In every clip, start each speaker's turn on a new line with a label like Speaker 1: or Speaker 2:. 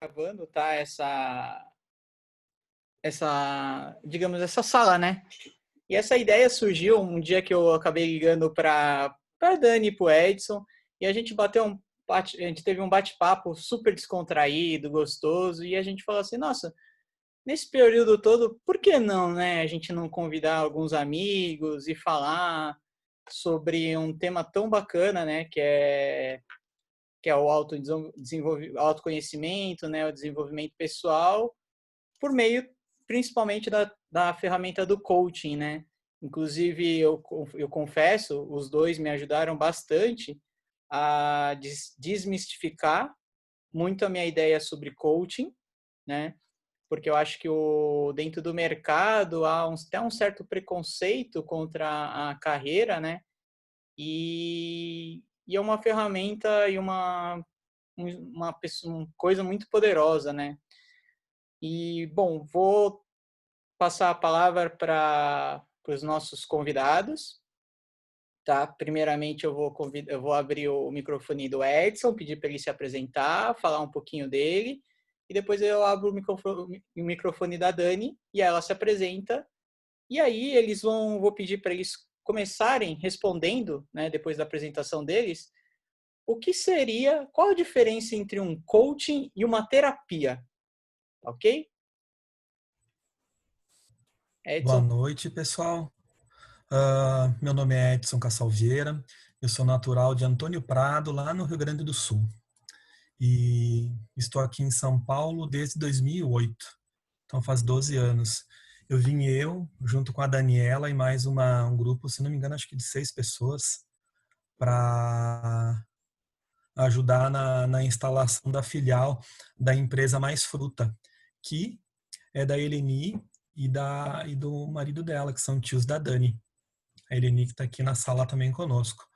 Speaker 1: Gravando, tá? Digamos, essa sala, né? E essa ideia surgiu um dia que eu acabei ligando para Dani e para o Edson, e a gente a gente teve um bate-papo super descontraído, gostoso, e a gente falou assim, nossa, nesse período todo, por que não, né? A gente não convidar alguns amigos e falar sobre um tema tão bacana, né? Que é o autoconhecimento, né? O desenvolvimento pessoal por meio principalmente da ferramenta do coaching, né? Inclusive, eu confesso, os dois me ajudaram bastante a desmistificar muito a minha ideia sobre coaching, né? Porque eu acho que dentro do mercado há até um certo preconceito contra a carreira, né? E é uma ferramenta e uma coisa muito poderosa, né? E, bom, vou passar a palavra para os nossos convidados. Tá? Primeiramente, eu vou abrir o microfone do Edson, pedir para ele se apresentar, falar um pouquinho dele, e depois eu abro o microfone da Dani e ela se apresenta. E aí vou pedir para eles começarem respondendo, né, depois da apresentação deles, qual a diferença entre um coaching e uma terapia, ok?
Speaker 2: Boa
Speaker 1: Edson?
Speaker 2: noite, pessoal. Meu nome é Edson Cassalvieira, eu sou natural de Antônio Prado, lá no Rio Grande do Sul. E estou aqui em São Paulo desde 2008, então faz 12 anos. Junto com a Daniela e mais um grupo, se não me engano, acho que de 6 pessoas, para ajudar na instalação da filial da empresa Mais Fruta, que é da Eleni e do marido dela, que são tios da Dani. A Eleni que está aqui na sala também conosco.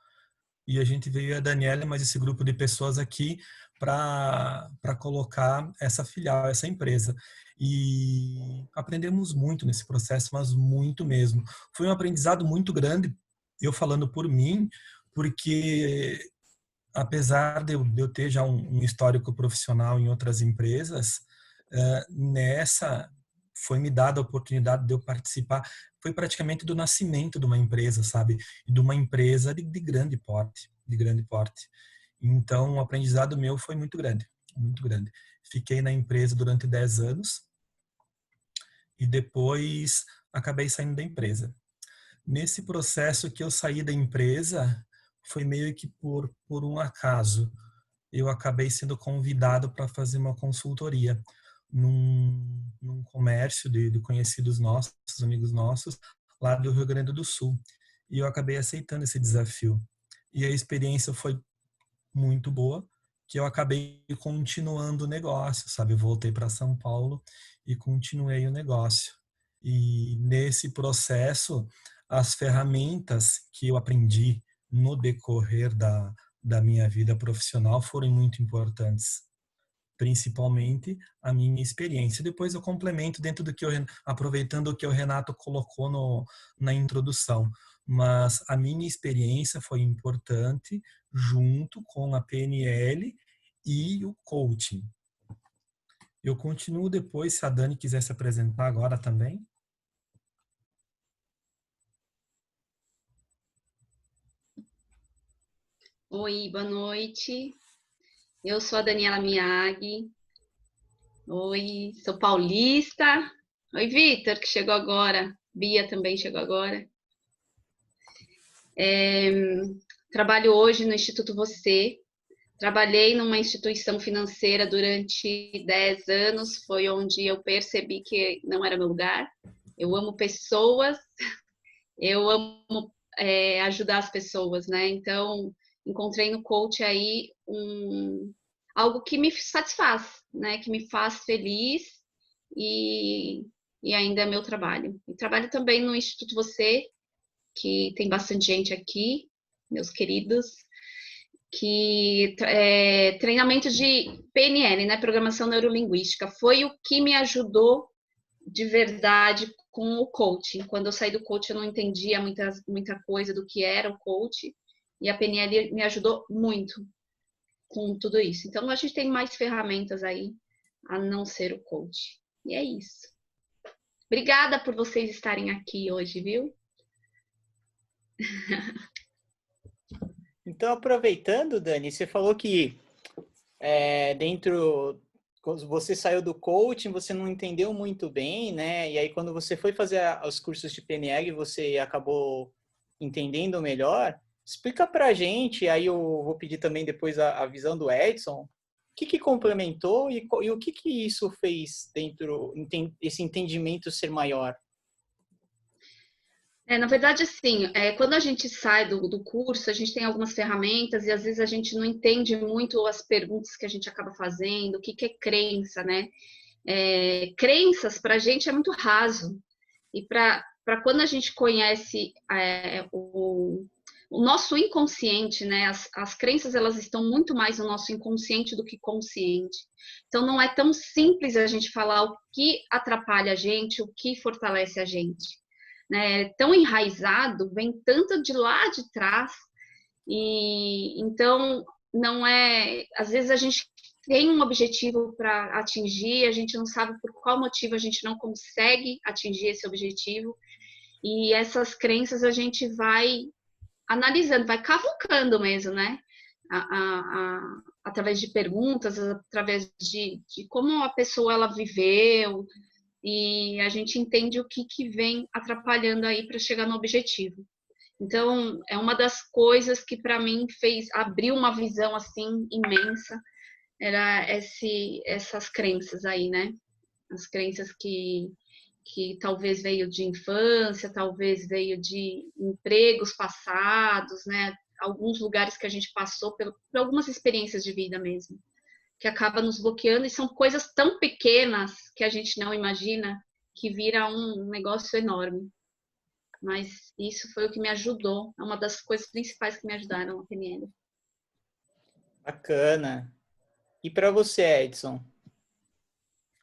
Speaker 2: E a gente veio a Daniela, mais esse grupo de pessoas aqui para colocar essa filial, essa empresa. E aprendemos muito nesse processo, mas muito mesmo. Foi um aprendizado muito grande, eu falando por mim, porque apesar de eu ter já um histórico profissional em outras empresas, nessa foi me dada a oportunidade de eu participar, foi praticamente do nascimento de uma empresa, sabe? E de uma empresa de grande porte, de grande porte. Então, o aprendizado meu foi muito grande, muito grande. Fiquei na empresa durante 10 anos e depois acabei saindo da empresa. Nesse processo que eu saí da empresa, foi meio que por um acaso. Eu acabei sendo convidado para fazer uma consultoria num comércio de conhecidos nossos, amigos nossos, lá do Rio Grande do Sul. E eu acabei aceitando esse desafio. E a experiência foi muito boa, que eu acabei continuando o negócio, sabe? Eu voltei para São Paulo e continuei o negócio. E nesse processo, as ferramentas que eu aprendi no decorrer da minha vida profissional foram muito importantes, principalmente a minha experiência. Depois eu complemento dentro do que aproveitando o que o Renato colocou na introdução. Mas a minha experiência foi importante junto com a PNL e o coaching. Eu continuo depois, se a Dani quiser se apresentar agora também.
Speaker 3: Oi, boa noite. Eu sou a Daniela Miag. Oi, sou paulista. Oi, Vitor, que chegou agora. Bia também chegou agora. Trabalho hoje no Instituto Você. Trabalhei numa instituição financeira durante 10 anos. Foi onde eu percebi que não era meu lugar. Eu amo pessoas. Eu amo ajudar as pessoas, né? Então, encontrei no coach aí algo que me satisfaz, né? Que me faz feliz e, e ainda é meu trabalho. E trabalho também no Instituto Você, que tem bastante gente aqui, meus queridos, que é treinamento de PNL, né? Programação Neurolinguística. Foi o que me ajudou de verdade com o coaching. Quando eu saí do coaching, eu não entendia muita coisa do que era o coaching, e a PNL me ajudou muito com tudo isso. Então, a gente tem mais ferramentas aí a não ser o coach. E é isso. Obrigada por vocês estarem aqui hoje, viu?
Speaker 1: Então, aproveitando, Dani, você falou que quando você saiu do coaching, você não entendeu muito bem, né? E aí, quando você foi fazer os cursos de PNL, você acabou entendendo melhor. Explica pra gente, aí eu vou pedir também depois a visão do Edson, o que complementou e o que isso fez esse entendimento ser maior?
Speaker 3: Na verdade, assim, quando a gente sai do curso, a gente tem algumas ferramentas e às vezes a gente não entende muito as perguntas que a gente acaba fazendo, o que é crença, né? Crenças para a gente é muito raso. E para quando a gente conhece o nosso inconsciente, né? As crenças, elas estão muito mais no nosso inconsciente do que consciente. Então, não é tão simples a gente falar o que atrapalha a gente, o que fortalece a gente. Né? Tão enraizado, vem tanto de lá de trás, e então não é. Às vezes a gente tem um objetivo para atingir, a gente não sabe por qual motivo a gente não consegue atingir esse objetivo, e essas crenças a gente vai analisando, vai cavucando mesmo, né? Através de perguntas, através de como a pessoa ela viveu, e a gente entende o que vem atrapalhando aí para chegar no objetivo. Então, é uma das coisas que para mim fez abrir uma visão assim imensa, era essas crenças aí, né? As crenças que talvez veio de infância, talvez veio de empregos passados, né? Alguns lugares que a gente passou por algumas experiências de vida mesmo, que acaba nos bloqueando, e são coisas tão pequenas que a gente não imagina que vira um negócio enorme. Mas isso foi o que me ajudou, é uma das coisas principais que me ajudaram a PNL.
Speaker 1: Bacana. E para você, Edson?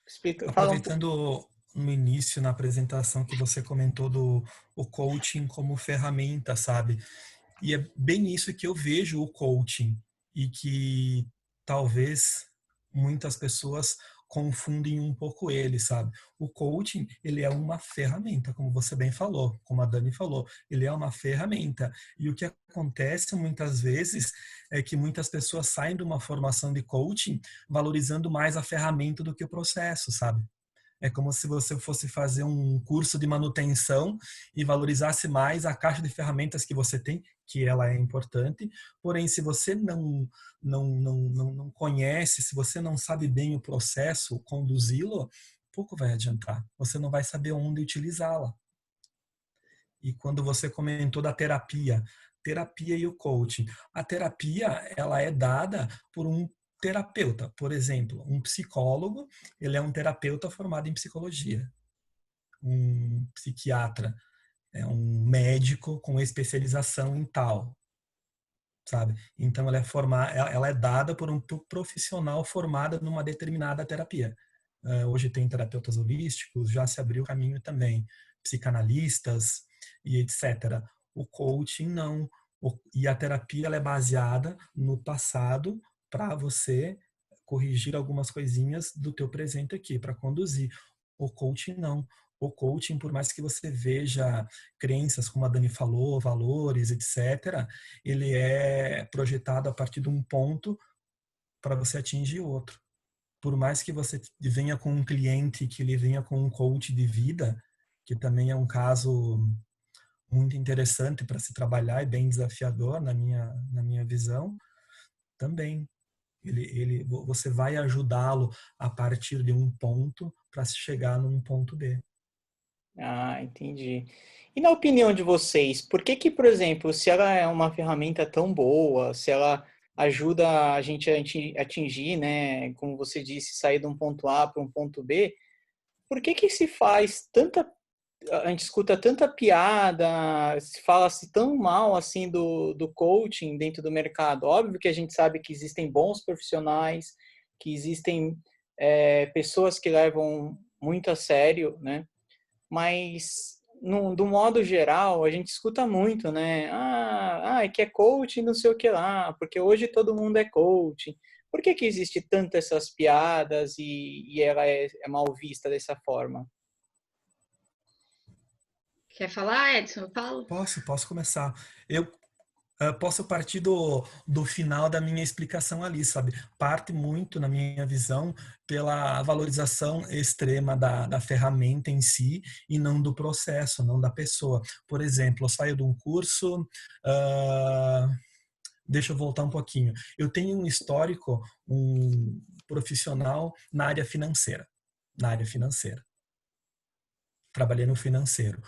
Speaker 1: Fala um pouco.
Speaker 2: Aproveitando no início, na apresentação, que você comentou do o coaching como ferramenta, sabe? E é bem isso que eu vejo o coaching, e que talvez muitas pessoas confundem um pouco ele, sabe? O coaching, ele é uma ferramenta, como você bem falou, como a Dani falou, ele é uma ferramenta. E o que acontece muitas vezes é que muitas pessoas saem de uma formação de coaching valorizando mais a ferramenta do que o processo, sabe? É como se você fosse fazer um curso de manutenção e valorizasse mais a caixa de ferramentas que você tem, que ela é importante. Porém, se você não conhece, se você não sabe bem o processo, conduzi-lo, pouco vai adiantar. Você não vai saber onde utilizá-la. E quando você comentou da terapia e o coaching, a terapia ela é dada por um terapeuta, por exemplo, um psicólogo, ele é um terapeuta formado em psicologia. Um psiquiatra é um médico com especialização em tal, sabe? Então ela é dada por um profissional formado numa determinada terapia. Hoje tem terapeutas holísticos, já se abriu o caminho também, psicanalistas e etc. O coaching não. E a terapia ela é baseada no passado para você corrigir algumas coisinhas do teu presente aqui, para conduzir. O coaching não. O coaching, por mais que você veja crenças, como a Dani falou, valores, etc., ele é projetado a partir de um ponto para você atingir outro. Por mais que você venha com um cliente, que ele venha com um coach de vida, que também é um caso muito interessante para se trabalhar e bem desafiador na minha visão, também você vai ajudá-lo a partir de um ponto para se chegar num ponto B.
Speaker 1: Ah, entendi. E na opinião de vocês, por que, por exemplo, se ela é uma ferramenta tão boa, se ela ajuda a gente a atingir, né, como você disse, sair de um ponto A para um ponto B, por que se faz a gente escuta tanta piada, se fala-se tão mal assim do coaching dentro do mercado? Óbvio que a gente sabe que existem bons profissionais, que existem pessoas que levam muito a sério, né? Mas do modo geral a gente escuta muito, né? É que é coaching, não sei o que lá, porque hoje todo mundo é coaching. Por que existe tanto essas piadas e ela é mal vista dessa forma?
Speaker 3: Quer falar, Edson? Eu falo?
Speaker 2: Posso começar. Eu posso partir do final da minha explicação ali, sabe? Parte muito, na minha visão, pela valorização extrema da ferramenta em si e não do processo, não da pessoa. Por exemplo, eu saio de um curso, deixa eu voltar um pouquinho. Eu tenho um histórico, um profissional na área financeira. Na área financeira. Trabalhei no financeiro.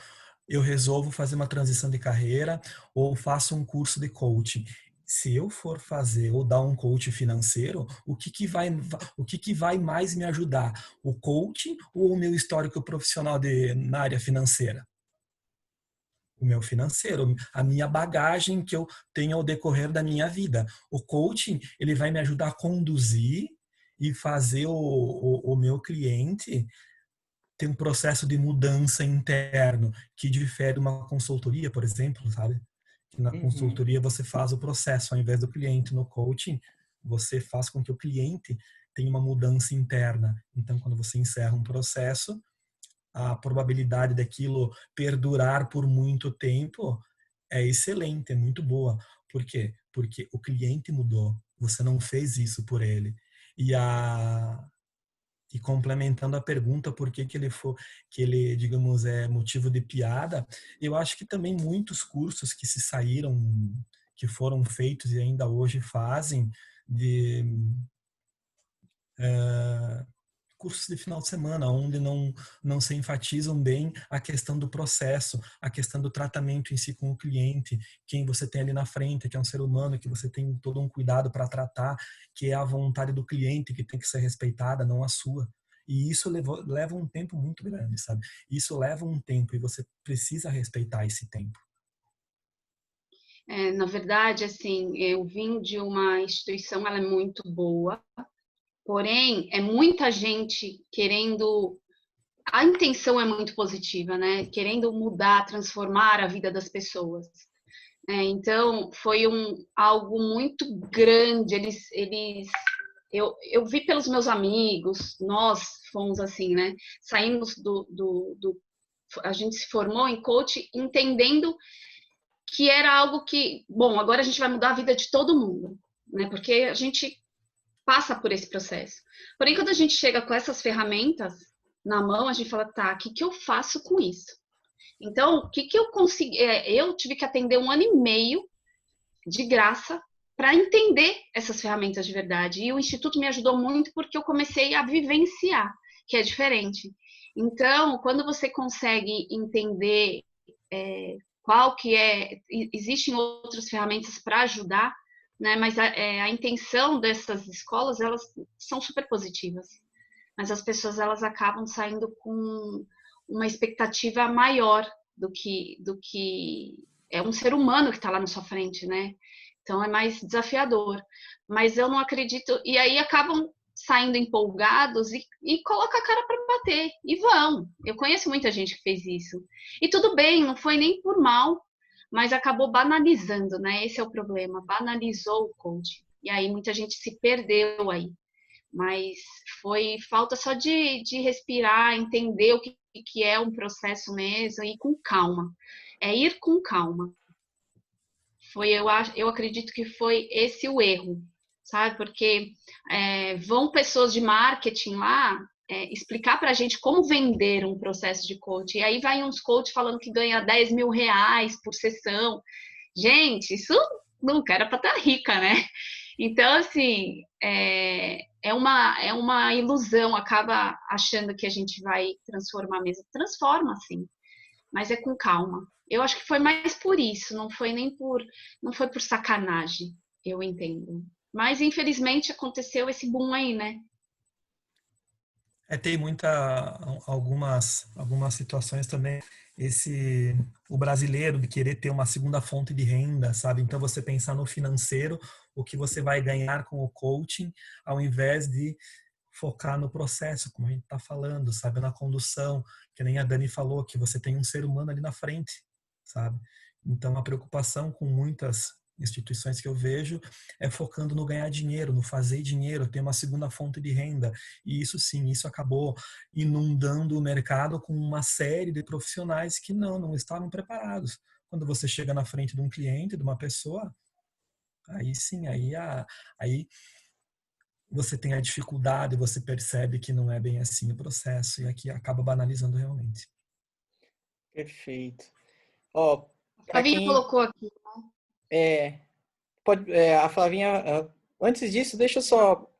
Speaker 2: Eu resolvo fazer uma transição de carreira ou faço um curso de coaching. Se eu for fazer ou dar um coach financeiro, o que vai mais me ajudar? O coaching ou o meu histórico profissional na área financeira? O meu financeiro, a minha bagagem que eu tenho ao decorrer da minha vida. O coaching, ele vai me ajudar a conduzir e fazer o meu cliente ter um processo de mudança interno que difere de uma consultoria, por exemplo, sabe? Que na
Speaker 1: Uhum.
Speaker 2: consultoria você faz o processo ao invés do cliente. No coaching, você faz com que o cliente tenha uma mudança interna. Então, quando você encerra um processo, a probabilidade daquilo perdurar por muito tempo é excelente, é muito boa. Por quê? Porque o cliente mudou. Você não fez isso por ele. E a e complementando a pergunta por que ele, digamos, é motivo de piada, eu acho que também muitos cursos que se saíram, que foram feitos e ainda hoje fazem, de cursos de final de semana, onde não se enfatizam bem a questão do processo, a questão do tratamento em si com o cliente, quem você tem ali na frente, que é um ser humano, que você tem todo um cuidado para tratar, que é a vontade do cliente que tem que ser respeitada, não a sua. E isso leva um tempo muito grande, sabe? Isso leva um tempo e você precisa respeitar esse tempo.
Speaker 3: Na verdade, assim, eu vim de uma instituição, ela é muito boa, porém, é muita gente querendo. A intenção é muito positiva, né? Querendo mudar, transformar a vida das pessoas. Então, foi algo muito grande. Eu vi pelos meus amigos, nós fomos assim, né? Saímos a gente se formou em coach entendendo que era algo que, bom, agora a gente vai mudar a vida de todo mundo, né? Porque a gente passa por esse processo. Porém, quando a gente chega com essas ferramentas na mão, a gente fala, tá, o que eu faço com isso? Então, o que eu consegui? Eu tive que atender 1 ano e meio de graça para entender essas ferramentas de verdade. E o Instituto me ajudou muito porque eu comecei a vivenciar, que é diferente. Então, quando você consegue entender qual que é, existem outras ferramentas para ajudar, né? Mas a intenção dessas escolas, elas são super positivas. Mas as pessoas, elas acabam saindo com uma expectativa maior do que é um ser humano que está lá na sua frente, né? Então é mais desafiador. Mas eu não acredito. E aí acabam saindo empolgados e colocam a cara para bater. E vão. Eu conheço muita gente que fez isso. E tudo bem, não foi nem por mal, mas acabou banalizando, né? Esse é o problema. Banalizou o coaching. E aí muita gente se perdeu aí. Mas foi falta só de respirar, entender o que é um processo mesmo, e ir com calma. É ir com calma. Eu acredito que foi esse o erro, sabe? Porque vão pessoas de marketing lá explicar para a gente como vender um processo de coaching. E aí vai uns coaches falando que ganha 10 mil reais por sessão. Gente, isso nunca era para estar rica, né? Então, assim, é uma ilusão, acaba achando que a gente vai transformar mesmo. Transforma, sim, mas é com calma. Eu acho que foi mais por isso, não foi por sacanagem, eu entendo. Mas, infelizmente, aconteceu esse boom aí, né?
Speaker 2: Tem algumas situações também, o brasileiro de querer ter uma segunda fonte de renda, sabe? Então você pensar no financeiro, o que você vai ganhar com o coaching, ao invés de focar no processo, como a gente está falando, sabe? Na condução, que nem a Dani falou, que você tem um ser humano ali na frente, sabe? Então a preocupação com muitas instituições que eu vejo focando no ganhar dinheiro, no fazer dinheiro, ter uma segunda fonte de renda. E isso sim, isso acabou inundando o mercado com uma série de profissionais que não estavam preparados. Quando você chega na frente de um cliente, de uma pessoa, aí sim, aí você tem a dificuldade, você percebe que não é bem assim o processo e aqui acaba banalizando realmente.
Speaker 1: Perfeito. Ó,
Speaker 3: A
Speaker 1: para
Speaker 3: Flavinha
Speaker 1: quem
Speaker 3: colocou aqui.
Speaker 1: a Flavinha, antes disso, deixa eu só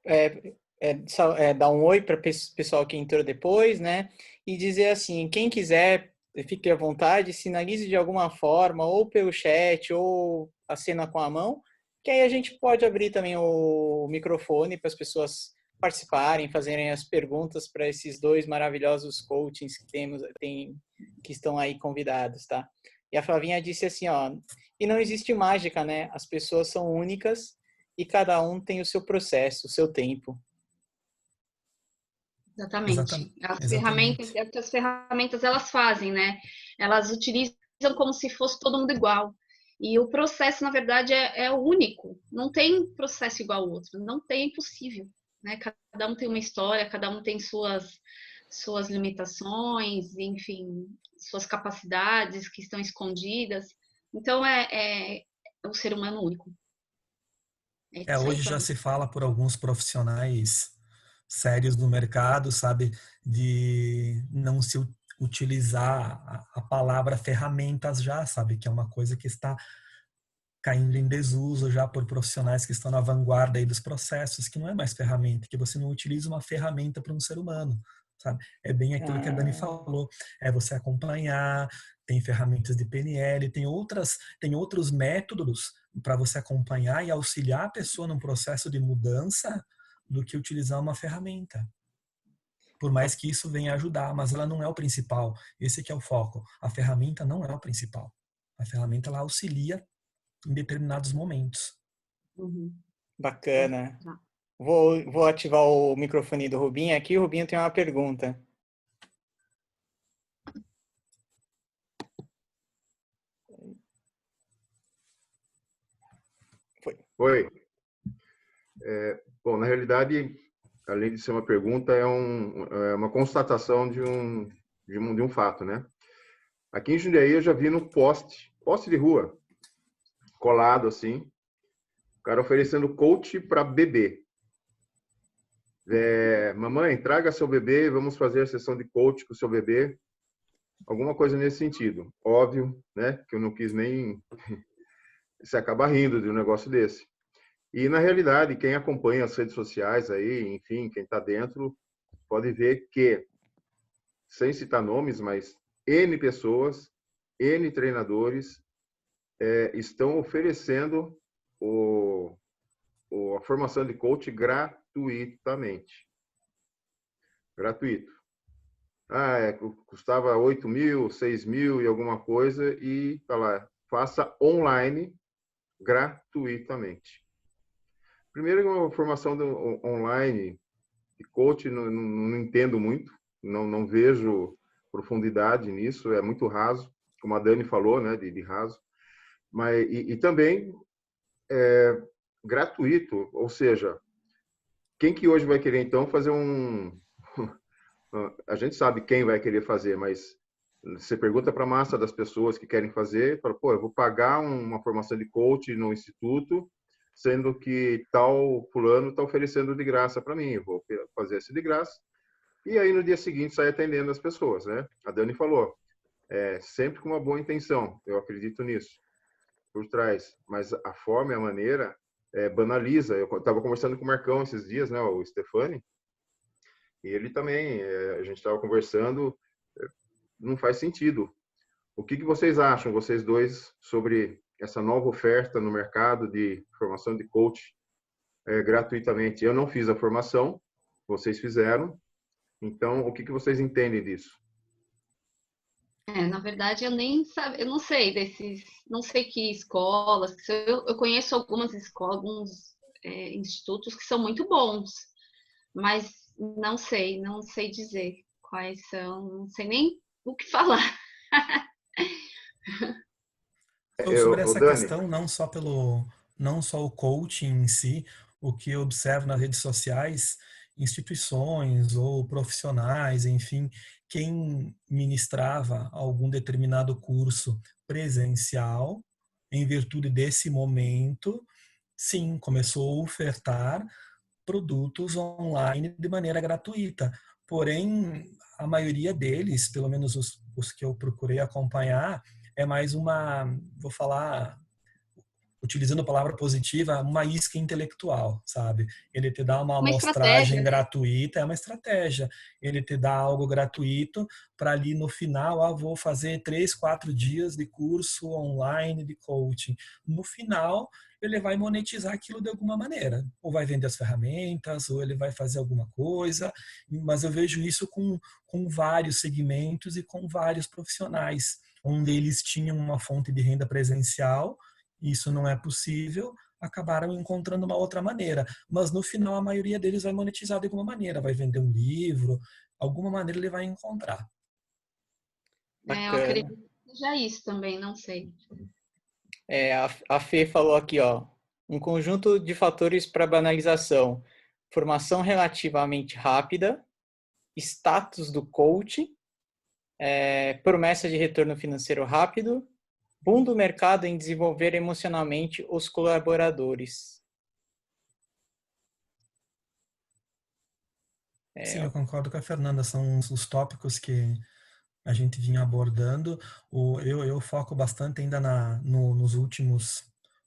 Speaker 1: dar um oi para o pessoal que entrou depois, né? E dizer assim, quem quiser, fique à vontade, sinalize de alguma forma, ou pelo chat, ou acena com a mão, que aí a gente pode abrir também o microfone para as pessoas participarem, fazerem as perguntas para esses dois maravilhosos coachings que estão aí convidados, tá? E a Flavinha disse assim, ó, e não existe mágica, né? As pessoas são únicas e cada um tem o seu processo, o seu tempo.
Speaker 3: Exatamente.
Speaker 2: Exatamente.
Speaker 3: As ferramentas elas fazem, né? Elas utilizam como se fosse todo mundo igual. E o processo, na verdade, é único. Não tem processo igual ao outro. Não tem, é impossível. Né? Cada um tem uma história, cada um tem suas limitações, enfim, suas capacidades que estão escondidas. Então, é o ser humano único. É isso aí,
Speaker 2: Hoje já
Speaker 3: Flávio.
Speaker 2: se fala por alguns profissionais sérios do mercado, sabe, de não se utilizar a palavra ferramentas já, sabe, que é uma coisa que está caindo em desuso já por profissionais que estão na vanguarda aí dos processos, que não é mais ferramenta, que você não utiliza uma ferramenta para um ser humano, sabe? É bem aquilo que a Dani falou, é você acompanhar, tem ferramentas de PNL, tem outros métodos para você acompanhar e auxiliar a pessoa num processo de mudança do que utilizar uma ferramenta. Por mais que isso venha ajudar, mas ela não é o principal. Esse que é o foco. A ferramenta não é o principal. A ferramenta ela auxilia em determinados momentos.
Speaker 3: Uhum.
Speaker 1: Bacana. Vou ativar o microfone do Rubinho aqui. O Rubinho tem uma pergunta.
Speaker 4: Oi. Bom, na realidade, além de ser uma pergunta, é uma constatação de um fato, né? Aqui em Jundiaí eu já vi no poste de rua, colado assim, o cara oferecendo coach para bebê. Mamãe, traga seu bebê, vamos fazer a sessão de coach com o seu bebê. Alguma coisa nesse sentido. Óbvio, né? Que eu não quis nem se acabar rindo de um negócio desse. E, na realidade, quem acompanha as redes sociais aí, enfim, quem está dentro, pode ver que, sem citar nomes, mas N pessoas, N treinadores estão oferecendo a formação de coach gratuitamente. Gratuito. Custava 8 mil, 6 mil e alguma coisa, e tá lá, faça online gratuitamente. Primeiro, uma formação online de coach, não entendo muito, não vejo profundidade nisso, é muito raso, como a Dani falou, né, de raso. Mas, e também gratuito, ou seja, quem que hoje vai querer, então, fazer a gente sabe quem vai querer fazer, mas você pergunta para a massa das pessoas que querem fazer, fala, pô, eu vou pagar uma formação de coach no instituto, sendo que tal fulano está oferecendo de graça para mim, eu vou fazer esse de graça, e aí no dia seguinte sai atendendo as pessoas, né? A Dani falou, sempre com uma boa intenção, eu acredito nisso, por trás, mas a forma e a maneira banaliza. Eu estava conversando com o Marcão esses dias, né, o Stefani, e ele também, a gente estava conversando, não faz sentido. O que vocês acham, vocês dois, sobre essa nova oferta no mercado de formação de coach gratuitamente? Eu não fiz a formação, vocês fizeram. Então, o que vocês entendem disso?
Speaker 3: Na verdade, eu não sei não sei que escolas, eu conheço algumas escolas, alguns institutos que são muito bons, mas não sei dizer quais são, não sei nem o que falar.
Speaker 2: Sobre
Speaker 4: Ô,
Speaker 2: essa
Speaker 4: Dani,
Speaker 2: questão, não só o coaching em si, o que eu observo nas redes sociais, instituições ou profissionais, enfim, quem ministrava algum determinado curso presencial, em virtude desse momento, sim, começou a ofertar produtos online de maneira gratuita. Porém, a maioria deles, pelo menos os que eu procurei acompanhar, é mais uma, vou falar, utilizando a palavra positiva, uma isca intelectual, sabe? Ele te dá uma
Speaker 3: Uma estratégia,
Speaker 2: amostragem
Speaker 3: né?
Speaker 2: gratuita, é uma estratégia. Ele te dá algo gratuito para ali no final, vou fazer 3, 4 dias de curso online de coaching. No final, ele vai monetizar aquilo de alguma maneira. Ou vai vender as ferramentas, ou ele vai fazer alguma coisa. Mas eu vejo isso com vários segmentos e com vários profissionais, onde eles tinham uma fonte de renda presencial, isso não é possível, acabaram encontrando uma outra maneira. Mas no final, a maioria deles vai monetizar de alguma maneira, vai vender um livro, alguma maneira ele vai encontrar.
Speaker 3: Eu acredito
Speaker 1: Bacana.
Speaker 3: que seja isso também, não sei.
Speaker 1: A Fê falou aqui, ó, um conjunto de fatores para banalização. Formação relativamente rápida, status do coach, promessa de retorno financeiro rápido, boom do mercado em desenvolver emocionalmente os colaboradores.
Speaker 2: Sim, eu concordo com a Fernanda, são os tópicos que a gente vinha abordando. Eu foco bastante ainda no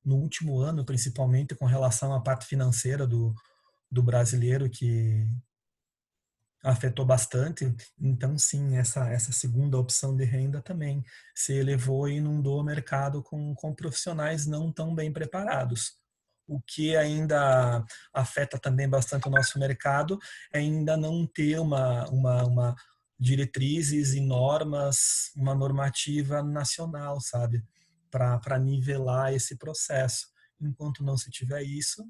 Speaker 2: último ano, principalmente com relação à parte financeira do brasileiro, que afetou bastante. Então, sim, essa segunda opção de renda também se elevou e inundou o mercado com profissionais não tão bem preparados. O que ainda afeta também bastante o nosso mercado é ainda não ter uma diretrizes e normas, uma normativa nacional, sabe? Para nivelar esse processo. Enquanto não se tiver isso,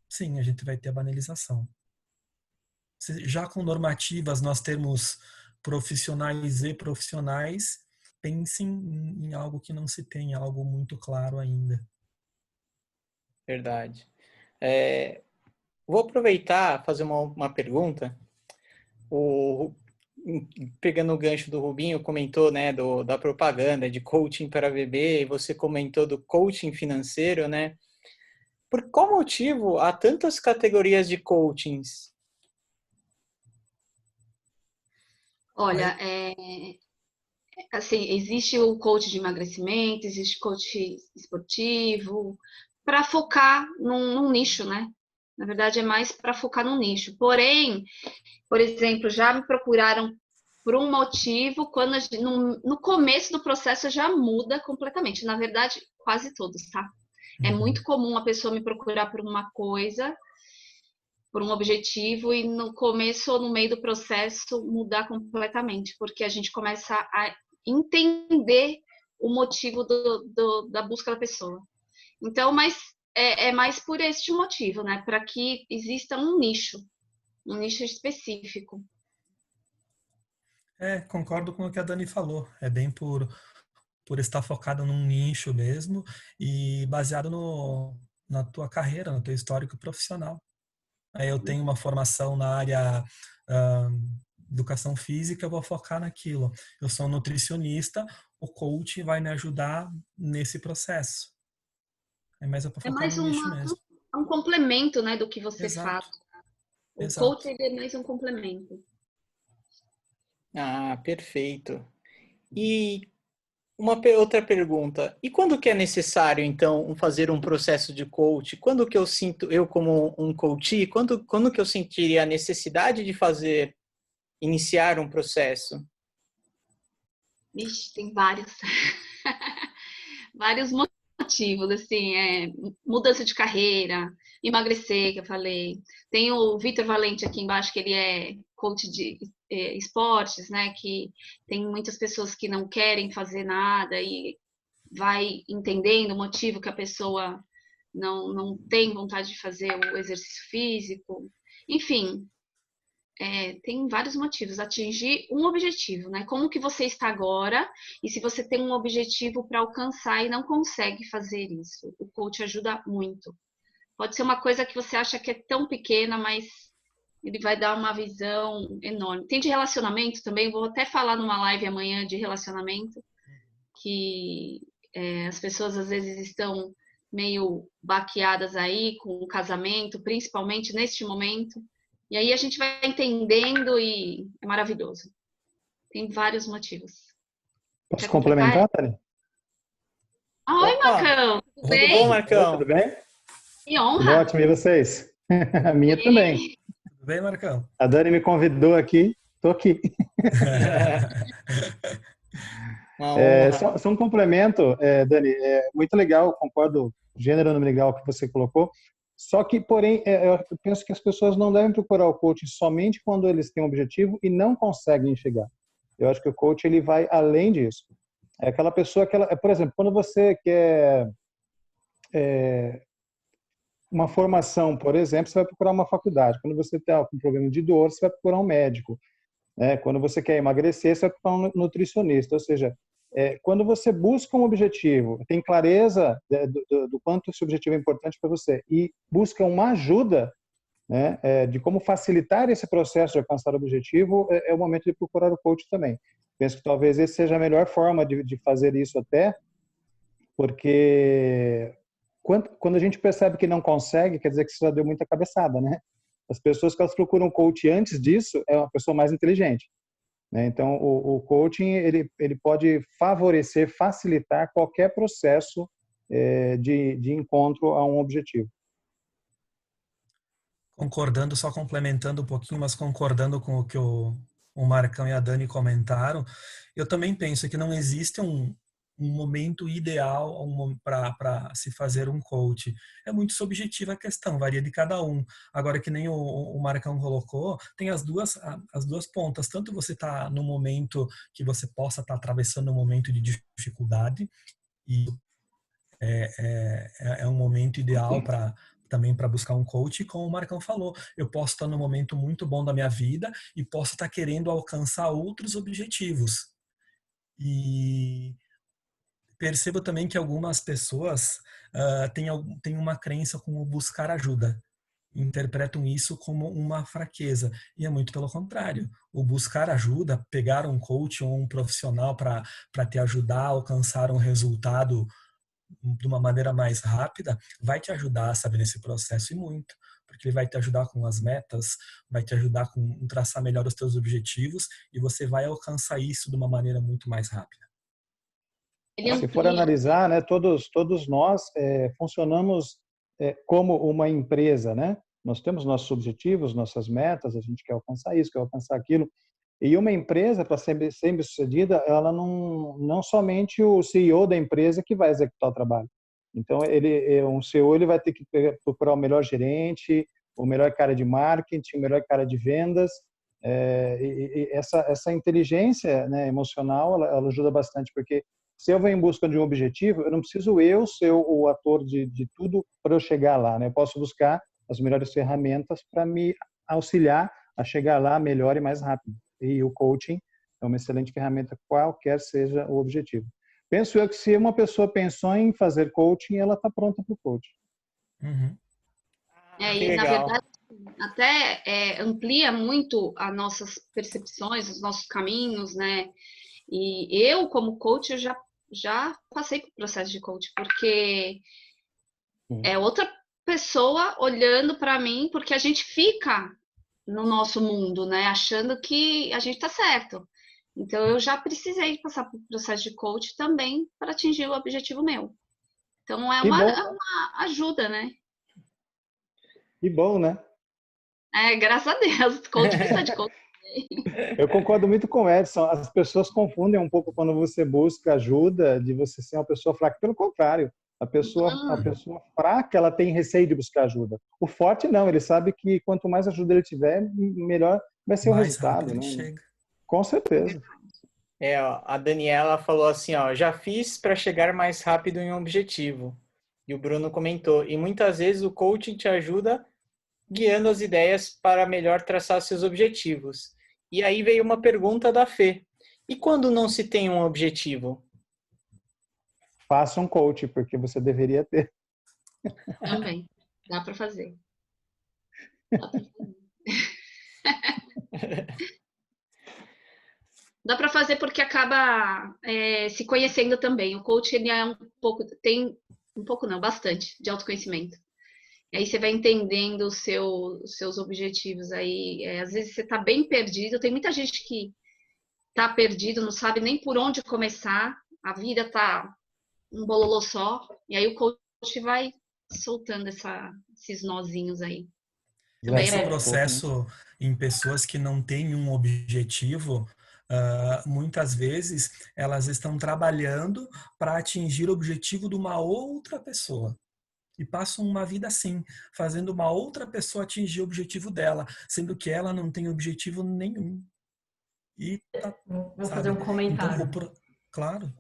Speaker 2: sim, a gente vai ter a banalização. Já com normativas, nós temos profissionais e profissionais, pensem em algo que não se tem, algo muito claro ainda.
Speaker 1: Verdade. Vou aproveitar fazer uma pergunta. Pegando o gancho do Rubinho, comentou, né, da propaganda de coaching para bebê, e você comentou do coaching financeiro, né? Por qual motivo há tantas categorias de coachings?
Speaker 3: Olha, assim, existe o coach de emagrecimento, existe coach esportivo, para focar num nicho, né? Na verdade, é mais para focar num nicho. Porém, por exemplo, já me procuraram por um motivo, quando no começo do processo já muda completamente. Na verdade, quase todos, tá? É muito comum a pessoa me procurar por uma coisa, por um objetivo, e no começo ou no meio do processo mudar completamente, porque a gente começa a entender o motivo da busca da pessoa. Então, mas é mais por este motivo, né? Para que exista um nicho específico.
Speaker 2: Concordo com o que a Dani falou. É bem por estar focado num nicho mesmo e baseado na tua carreira, no teu histórico profissional. Aí eu tenho uma formação na área ah, educação física, eu vou focar naquilo. Eu sou nutricionista, o coach vai me ajudar nesse processo. É mais para
Speaker 3: É
Speaker 2: focar
Speaker 3: mais
Speaker 2: no nicho mesmo.
Speaker 3: um complemento, né, do que você faz.
Speaker 2: Exato,
Speaker 3: O coach
Speaker 2: exato.
Speaker 3: ele é mais um complemento.
Speaker 1: Ah, perfeito. E outra pergunta. E quando que é necessário, então, fazer um processo de coach? Quando que eu sinto, eu como um coach, quando que eu sentiria a necessidade de iniciar um processo?
Speaker 3: Ixi, tem vários. Vários motivos, assim, mudança de carreira, emagrecer, que eu falei. Tem o Vitor Valente aqui embaixo, que ele é coach de esportes, né? Que tem muitas pessoas que não querem fazer nada e vai entendendo o motivo que a pessoa não tem vontade de fazer o exercício físico. Enfim, tem vários motivos. Atingir um objetivo, né? Como que você está agora e se você tem um objetivo para alcançar e não consegue fazer isso. O coach ajuda muito. Pode ser uma coisa que você acha que é tão pequena, mas ele vai dar uma visão enorme. Tem de relacionamento também, vou até falar numa live amanhã de relacionamento, que as pessoas às vezes estão meio baqueadas aí com o casamento, principalmente neste momento. E aí a gente vai entendendo e é maravilhoso. Tem vários motivos.
Speaker 5: Posso complementar, Dani?
Speaker 3: Oi, Marcão! Tudo bem?
Speaker 1: Tudo bom, Marcão?
Speaker 5: Tudo bem?
Speaker 3: Que honra!
Speaker 5: Tudo ótimo, e vocês? A minha também.
Speaker 2: Tudo bem, Marcão?
Speaker 5: A Dani me convidou aqui, estou aqui. Só um complemento, Dani, muito legal, concordo, gênero número legal que você colocou, só que, porém, eu penso que as pessoas não devem procurar o coaching somente quando eles têm um objetivo e não conseguem chegar. Eu acho que o coaching ele vai além disso. É aquela pessoa que, por exemplo, quando você quer uma formação, por exemplo, você vai procurar uma faculdade. Quando você está com um problema de dor, você vai procurar um médico. Quando você quer emagrecer, você vai procurar um nutricionista. Ou seja, quando você busca um objetivo, tem clareza do quanto esse objetivo é importante para você e busca uma ajuda, né, de como facilitar esse processo de alcançar o objetivo, é o momento de procurar o coach também. Penso que talvez essa seja a melhor forma de fazer isso até, porque quando a gente percebe que não consegue, quer dizer que você já deu muita cabeçada, né? As pessoas que elas procuram coach antes disso é uma pessoa mais inteligente, né? Então, o coaching ele pode favorecer, facilitar qualquer processo de encontro a um objetivo.
Speaker 2: Concordando, só complementando um pouquinho, mas concordando com o que o Marcão e a Dani comentaram, eu também penso que não existe um momento ideal para se fazer um coach. É muito subjetiva a questão, varia de cada um. Agora, que nem o Marcão colocou, tem as duas pontas. Tanto você está no momento que você possa estar atravessando um momento de dificuldade, e é um momento ideal também para buscar um coach, e como o Marcão falou, eu posso estar num momento muito bom da minha vida e posso estar querendo alcançar outros objetivos. E percebo também que algumas pessoas têm uma crença com o buscar ajuda. Interpretam isso como uma fraqueza. E é muito pelo contrário. O buscar ajuda, pegar um coach ou um profissional para te ajudar a alcançar um resultado de uma maneira mais rápida, vai te ajudar, sabe, nesse processo e muito. Porque ele vai te ajudar com as metas, vai te ajudar com traçar melhor os teus objetivos e você vai alcançar isso de uma maneira muito mais rápida.
Speaker 5: Se for analisar, né, todos nós funcionamos como uma empresa, né? Nós temos nossos objetivos, nossas metas, a gente quer alcançar isso, quer alcançar aquilo. E uma empresa, para ser bem-sucedida, ela não somente o CEO da empresa que vai executar o trabalho. Então, um CEO ele vai ter que procurar o melhor gerente, o melhor cara de marketing, o melhor cara de vendas. E essa inteligência, né, emocional, ela ajuda bastante, porque se eu venho em busca de um objetivo, eu não preciso ser o ator de tudo para eu chegar lá, né? Eu posso buscar as melhores ferramentas para me auxiliar a chegar lá melhor e mais rápido. E o coaching é uma excelente ferramenta, qualquer seja o objetivo. Penso eu que se uma pessoa pensou em fazer coaching, ela está pronta para o coaching.
Speaker 2: Uhum.
Speaker 3: E na verdade, até amplia muito as nossas percepções, os nossos caminhos, né? E eu, como coach, eu já passei por processo de coach, porque é outra pessoa olhando para mim, porque a gente fica no nosso mundo, né? Achando que a gente tá certo. Então, eu já precisei passar por processo de coach também para atingir o objetivo meu. Então, é uma ajuda, né?
Speaker 5: Que bom, né?
Speaker 3: Graças a Deus. Coach precisa de coach.
Speaker 5: Eu concordo muito com o Edson. As pessoas confundem um pouco quando você busca ajuda de você ser uma pessoa fraca. Pelo contrário, a pessoa fraca, ela tem receio de buscar ajuda. O forte não, ele sabe que quanto mais ajuda ele tiver, melhor vai ser o resultado, né?
Speaker 2: Chega.
Speaker 5: Com certeza.
Speaker 1: A Daniela falou assim, já fiz para chegar mais rápido em um objetivo. E o Bruno comentou, e muitas vezes o coaching te ajuda guiando as ideias para melhor traçar seus objetivos. E aí veio uma pergunta da Fê. E quando não se tem um objetivo?
Speaker 5: Faça um coach, porque você deveria ter.
Speaker 3: Também. Dá para fazer. Dá para fazer. Dá para fazer porque acaba se conhecendo também. O coach ele é tem um pouco não, bastante de autoconhecimento. E aí você vai entendendo os seus objetivos aí. Às vezes você está bem perdido. Tem muita gente que está perdido, não sabe nem por onde começar. A vida está um bololô só. E aí o coach vai soltando esses nozinhos aí.
Speaker 2: Esse processo em pessoas que não têm um objetivo, muitas vezes elas estão trabalhando para atingir o objetivo de uma outra pessoa. E passam uma vida assim, fazendo uma outra pessoa atingir o objetivo dela, sendo que ela não tem objetivo nenhum. E
Speaker 6: vou fazer um comentário.
Speaker 2: Então, claro.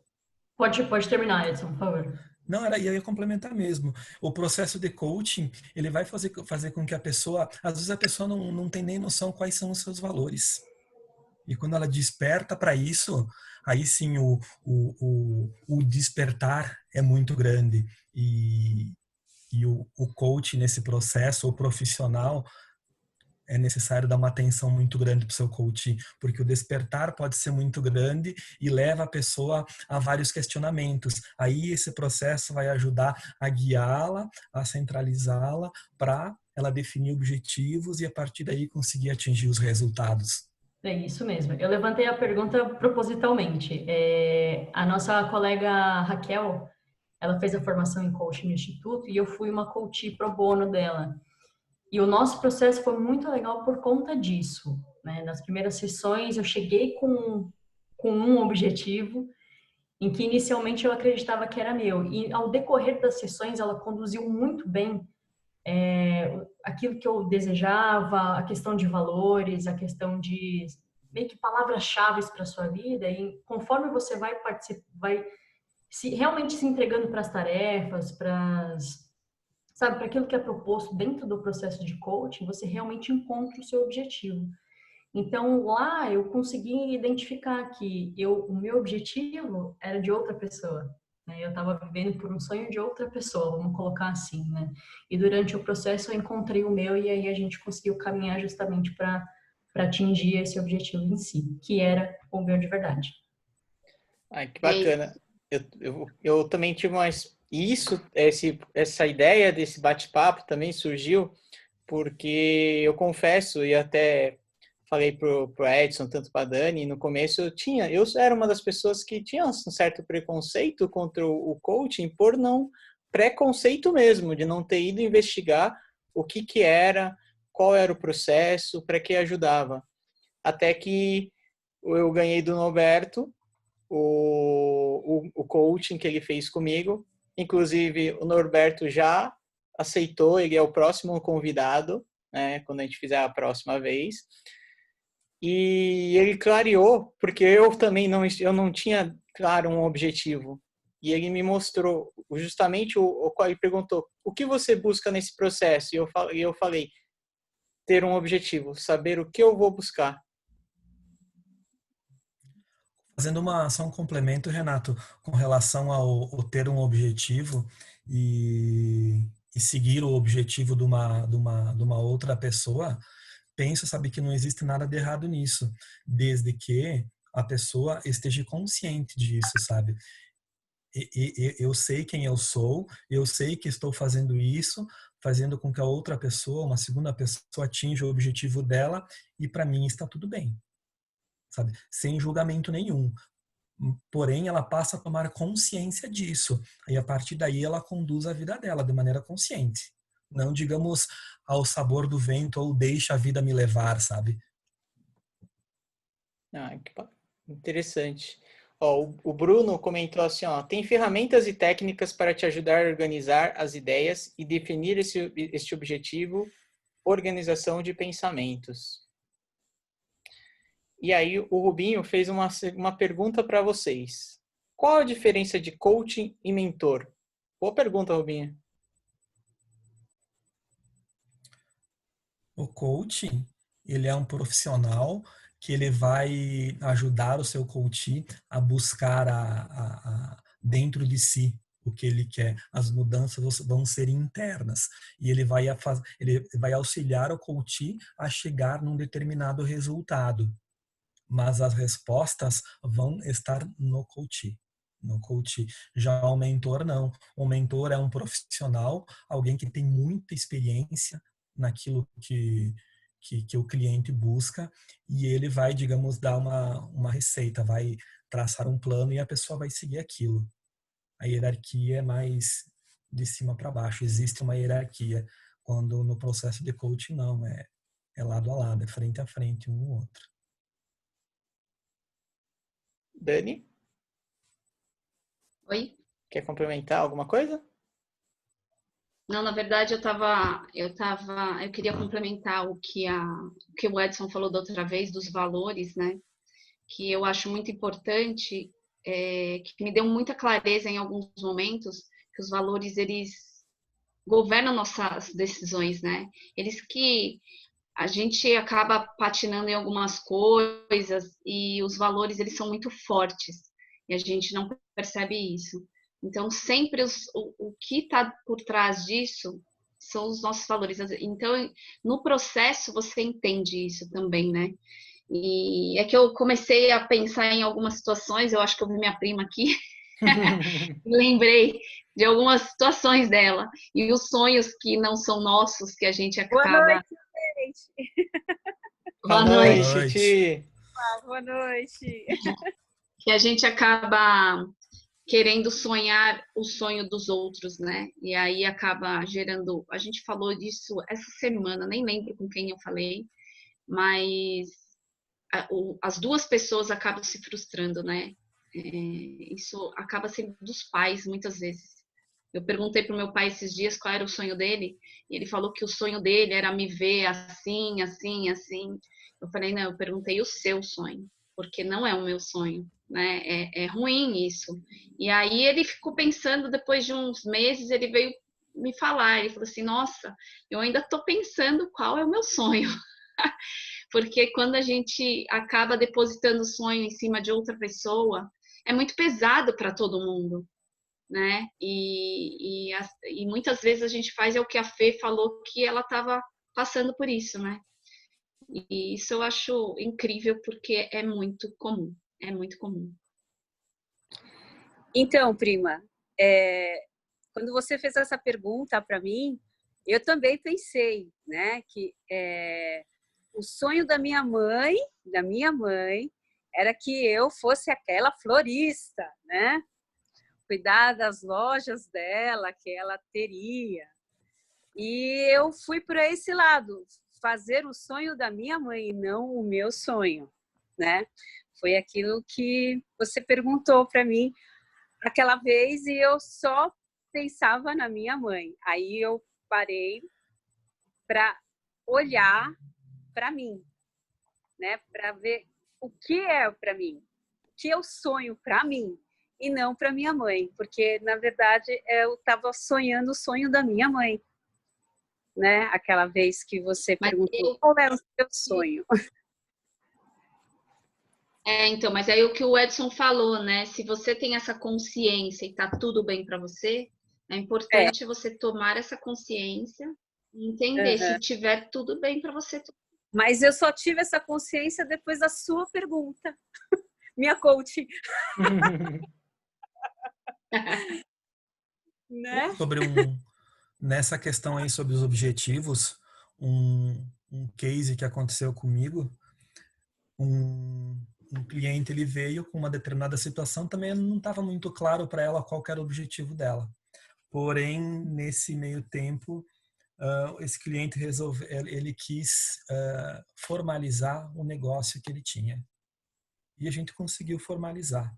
Speaker 6: Pode terminar, Edson, por favor.
Speaker 2: Não, eu ia complementar mesmo. O processo de coaching, ele vai fazer com que a pessoa... Às vezes a pessoa não tem nem noção quais são os seus valores. E quando ela desperta para isso, aí sim o despertar é muito grande. E o coach nesse processo, o profissional, é necessário dar uma atenção muito grande para o seu coach, porque o despertar pode ser muito grande e leva a pessoa a vários questionamentos. Aí esse processo vai ajudar a guiá-la, a centralizá-la para ela definir objetivos e a partir daí conseguir atingir os resultados.
Speaker 6: É isso mesmo. Eu levantei a pergunta propositalmente. A nossa colega Raquel, ela fez a formação em coaching no Instituto e eu fui uma coach pro bono dela. E o nosso processo foi muito legal por conta disso, né? Nas primeiras sessões eu cheguei com um objetivo em que inicialmente eu acreditava que era meu. E ao decorrer das sessões ela conduziu muito bem aquilo que eu desejava, a questão de valores, a questão de meio que palavras-chave para a sua vida. E conforme você vai realmente se entregando para as tarefas, para aquilo que é proposto dentro do processo de coaching, você realmente encontra o seu objetivo. Então, lá eu consegui identificar que o meu objetivo era de outra pessoa, né? Eu estava vivendo por um sonho de outra pessoa, vamos colocar assim, né? E durante o processo eu encontrei o meu e aí a gente conseguiu caminhar justamente para atingir esse objetivo em si, que era o meu de verdade.
Speaker 1: Ai, que bacana. Eu também tive essa ideia desse bate-papo também surgiu porque eu confesso, e até falei pro Edson, tanto para a Dani, no começo eu era uma das pessoas que tinha um certo preconceito contra o coaching, por não preconceito mesmo, de não ter ido investigar o que era, qual era o processo, para que ajudava. Até que eu ganhei do Norberto o coaching que ele fez comigo. Inclusive, o Norberto já aceitou, ele é o próximo convidado, né, quando a gente fizer a próxima vez. E ele clareou, porque eu também não tinha, claro, um objetivo. E ele me mostrou justamente o qual ele perguntou, o que você busca nesse processo? E eu falei, ter um objetivo, saber o que eu vou buscar.
Speaker 2: Fazendo só um complemento, Renato, com relação ao ter um objetivo e seguir o objetivo de uma outra pessoa, sabe, que não existe nada de errado nisso, desde que a pessoa esteja consciente disso, sabe? Eu sei quem eu sou, eu sei que estou fazendo isso, fazendo com que a outra pessoa, uma segunda pessoa, atinja o objetivo dela e para mim está tudo bem. Sabe? Sem julgamento nenhum. Porém, ela passa a tomar consciência disso. E a partir daí ela conduz a vida dela de maneira consciente. Não, digamos, ao sabor do vento ou deixa a vida me levar, sabe?
Speaker 1: Que interessante. O Bruno comentou assim, tem ferramentas e técnicas para te ajudar a organizar as ideias e definir este objetivo, organização de pensamentos. E aí o Rubinho fez uma pergunta para vocês. Qual a diferença de coaching e mentor? Boa pergunta, Rubinho.
Speaker 2: O coaching, ele é um profissional que ele vai ajudar o seu coach a buscar dentro de si o que ele quer. As mudanças vão ser internas e ele vai auxiliar o coach a chegar num determinado resultado. Mas as respostas vão estar no coach. No coach. Já o mentor, não. O mentor é um profissional, alguém que tem muita experiência naquilo que o cliente busca, e ele vai, digamos, dar uma receita, vai traçar um plano e a pessoa vai seguir aquilo. A hierarquia é mais de cima para baixo. Existe uma hierarquia, quando no processo de coaching não, é lado a lado, é frente a frente, um ou outro.
Speaker 1: Dani?
Speaker 3: Oi?
Speaker 1: Quer complementar alguma coisa?
Speaker 3: Não, na verdade eu queria complementar o que o Edson falou da outra vez dos valores, né? Que eu acho muito importante, que me deu muita clareza em alguns momentos, que os valores eles governam nossas decisões, né? Eles que a gente acaba patinando em algumas coisas e os valores eles são muito fortes e a gente não percebe isso. Então, sempre o que está por trás disso são os nossos valores. Então, no processo, você entende isso também, né? E é que eu comecei a pensar em algumas situações, eu acho que eu vi minha prima aqui, lembrei de algumas situações dela e os sonhos que não são nossos, que a gente acaba...
Speaker 7: Boa noite, gente.
Speaker 3: Boa noite.
Speaker 2: Boa noite.
Speaker 1: Ti.
Speaker 7: Boa noite.
Speaker 3: Que a gente acaba querendo sonhar o sonho dos outros, né? E aí acaba gerando... A gente falou disso essa semana, nem lembro com quem eu falei, mas as duas pessoas acabam se frustrando, né? Isso acaba sendo dos pais, muitas vezes. Eu perguntei para o meu pai esses dias qual era o sonho dele, e ele falou que o sonho dele era me ver assim, assim, assim. Eu falei, não, eu perguntei o seu sonho, porque não é o meu sonho, né? É ruim isso. E aí ele ficou pensando, depois de uns meses, ele veio me falar, ele falou assim, nossa, eu ainda estou pensando qual é o meu sonho. Porque quando a gente acaba depositando o sonho em cima de outra pessoa, é muito pesado para todo mundo, né? E muitas vezes a gente faz o que a Fê falou, que ela estava passando por isso, né? E isso eu acho incrível, porque é muito comum, é muito comum.
Speaker 7: Então, prima, quando você fez essa pergunta para mim, eu também pensei, né, que o sonho da minha mãe, era que eu fosse aquela florista, né? Cuidar das lojas dela, que ela teria. E eu fui para esse lado, fazer o sonho da minha mãe, não o meu sonho, né? Foi aquilo que você perguntou para mim aquela vez e eu só pensava na minha mãe. Aí eu parei para olhar para mim, né? Para ver o que é para mim, o que eu sonho para mim e não para minha mãe, porque na verdade eu estava sonhando o sonho da minha mãe, né? Aquela vez que você perguntou qual era o seu sonho.
Speaker 3: Então, mas aí o que o Edson falou, né? Se você tem essa consciência e tá tudo bem para você, é importante você tomar essa consciência e entender se tiver tudo bem para você.
Speaker 7: Mas eu só tive essa consciência depois da sua pergunta, minha coach. Né?
Speaker 2: Nessa questão aí sobre os objetivos, um case que aconteceu comigo, um cliente ele veio com uma determinada situação, também não estava muito claro para ela qual era o objetivo dela. Porém, nesse meio tempo, esse cliente ele quis formalizar o negócio que ele tinha. E a gente conseguiu formalizar.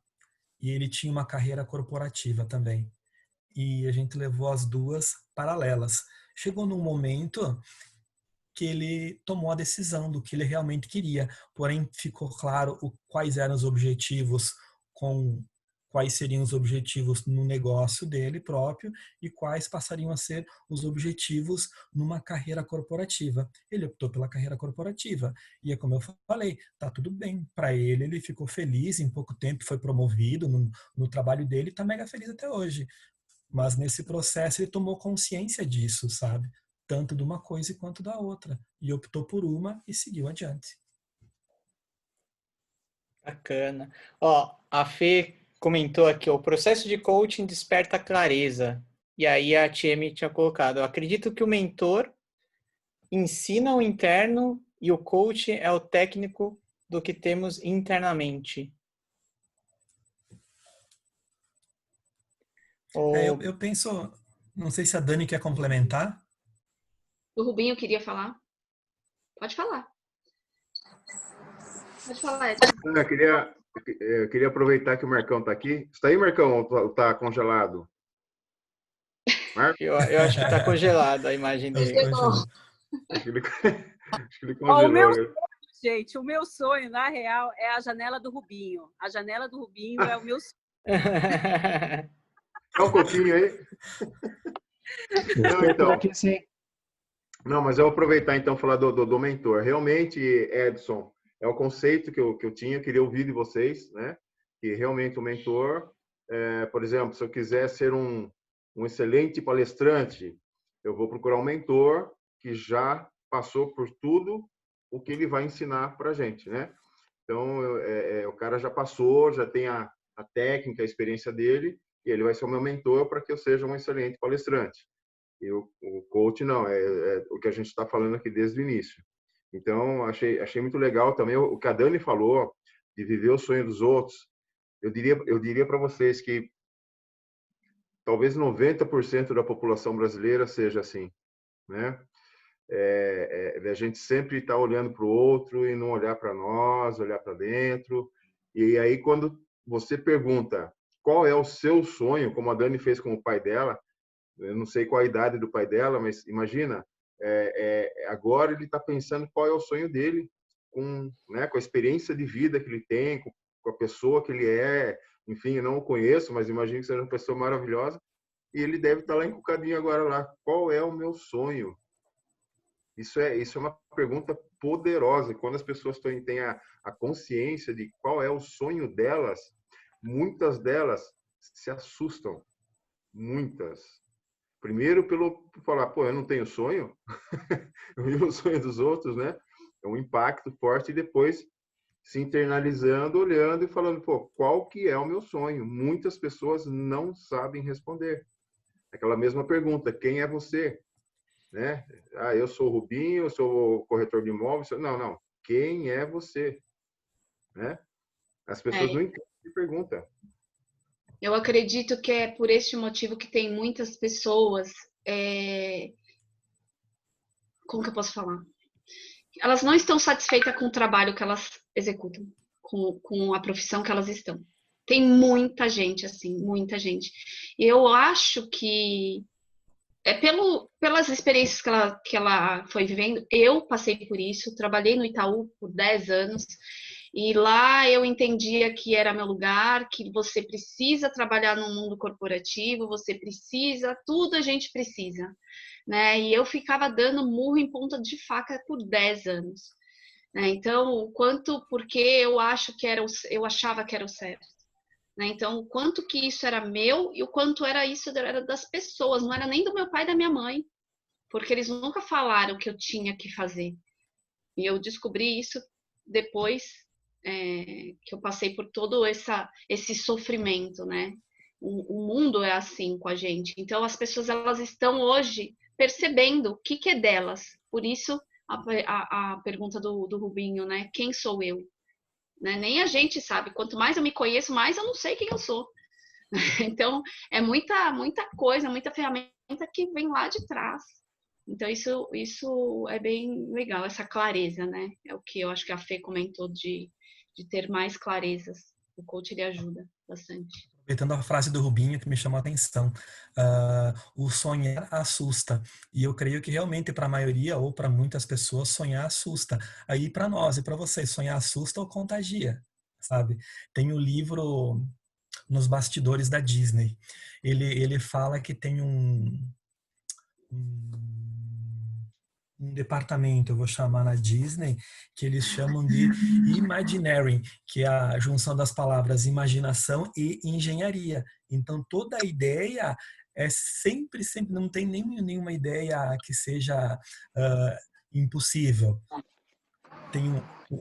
Speaker 2: E ele tinha uma carreira corporativa também. E a gente levou as duas paralelas. Chegou num momento que ele tomou a decisão do que ele realmente queria, porém ficou claro quais eram os objetivos com quais seriam os objetivos no negócio dele próprio e quais passariam a ser os objetivos numa carreira corporativa. Ele optou pela carreira corporativa e é como eu falei, tá tudo bem para ele, ele ficou feliz, em pouco tempo foi promovido no trabalho dele, tá mega feliz até hoje. Mas nesse processo ele tomou consciência disso, sabe? Tanto de uma coisa quanto da outra. E optou por uma e seguiu adiante.
Speaker 1: Bacana. Ó, a Fê comentou aqui, ó, o processo de coaching desperta clareza. E aí a TM tinha colocado, eu acredito que o mentor ensina o interno e o coach é o técnico do que temos internamente.
Speaker 2: Eu penso, não sei se a Dani quer complementar.
Speaker 3: O Rubinho queria falar. Pode falar. Pode falar, Edson.
Speaker 4: Eu queria aproveitar que o Marcão está aqui. Está aí, Marcão, ou está congelado?
Speaker 1: Eu acho que está congelado a imagem dele.
Speaker 4: Acho que ele congelou.
Speaker 7: Gente, o meu sonho, na real, é a janela do Rubinho. A janela do Rubinho é o meu sonho.
Speaker 4: Dá um pouquinho aí.
Speaker 5: Então, aqui, sim.
Speaker 4: Não, mas eu vou aproveitar então e falar do mentor. Realmente, Edson, é o conceito que eu tinha, queria ouvir de vocês, né? Que realmente o mentor, por exemplo, se eu quiser ser um excelente palestrante, eu vou procurar um mentor que já passou por tudo o que ele vai ensinar para a gente, né? Então, o cara já passou, já tem a técnica, a experiência dele, e ele vai ser o meu mentor para que eu seja um excelente palestrante. E o coach não, é o que a gente está falando aqui desde o início. Então, achei muito legal também o que a Dani falou, de viver o sonho dos outros. Eu diria para vocês que talvez 90% da população brasileira seja assim, né? A gente sempre está olhando para o outro e não olhar para nós, olhar para dentro. E aí, quando você pergunta qual é o seu sonho, como a Dani fez com o pai dela, eu não sei qual a idade do pai dela, mas imagina, agora ele está pensando qual é o sonho dele, com a experiência de vida que ele tem, com a pessoa que ele é. Enfim, eu não o conheço, mas imagino que seja uma pessoa maravilhosa. E ele deve estar lá encucadinho agora lá. Qual é o meu sonho? Isso é uma pergunta poderosa. Quando as pessoas têm a consciência de qual é o sonho delas, muitas delas se assustam. Muitas. Primeiro por falar, eu não tenho sonho. Eu vivo o sonho dos outros, né? É um impacto forte e depois se internalizando, olhando e falando, qual que é o meu sonho? Muitas pessoas não sabem responder. Aquela mesma pergunta, quem é você? Né? Eu sou o Rubinho, eu sou o corretor de imóveis. Não. Quem é você? Né? As pessoas não entendem a pergunta.
Speaker 3: Eu acredito que é por este motivo que tem muitas pessoas... Como que eu posso falar? Elas não estão satisfeitas com o trabalho que elas executam, com a profissão que elas estão. Tem muita gente assim, muita gente. E eu acho que pelas experiências que ela foi vivendo, eu passei por isso, trabalhei no Itaú por 10 anos, e lá eu entendia que era meu lugar, que você precisa trabalhar no mundo corporativo, você precisa, tudo a gente precisa, né? E eu ficava dando murro em ponta de faca por 10 anos. Né? Então, porque eu achava que era o certo. Né? Então, o quanto que isso era meu e o quanto isso era das pessoas, não era nem do meu pai e da minha mãe, porque eles nunca falaram que eu tinha que fazer. E eu descobri isso depois que eu passei por todo esse sofrimento, né? O mundo é assim com a gente. Então, as pessoas elas estão hoje percebendo o que é delas. Por isso, a pergunta do Rubinho, né? Quem sou eu? Né? Nem a gente sabe. Quanto mais eu me conheço, mais eu não sei quem eu sou. Então, é muita coisa, muita ferramenta que vem lá de trás. Então, isso é bem legal, essa clareza, né? É o que eu acho que a Fê comentou de ter mais clarezas. O coach, ele ajuda bastante.
Speaker 2: Aproveitando a frase do Rubinho que me chamou a atenção, o sonhar assusta. E eu creio que realmente para a maioria ou para muitas pessoas sonhar assusta. Aí para nós e para vocês, sonhar assusta ou contagia, sabe? Tem o livro nos bastidores da Disney. Ele fala que tem um departamento, eu vou chamar na Disney, que eles chamam de Imagineering, que é a junção das palavras imaginação e engenharia. Então, toda a ideia é sempre, não tem nenhuma ideia que seja impossível. Tem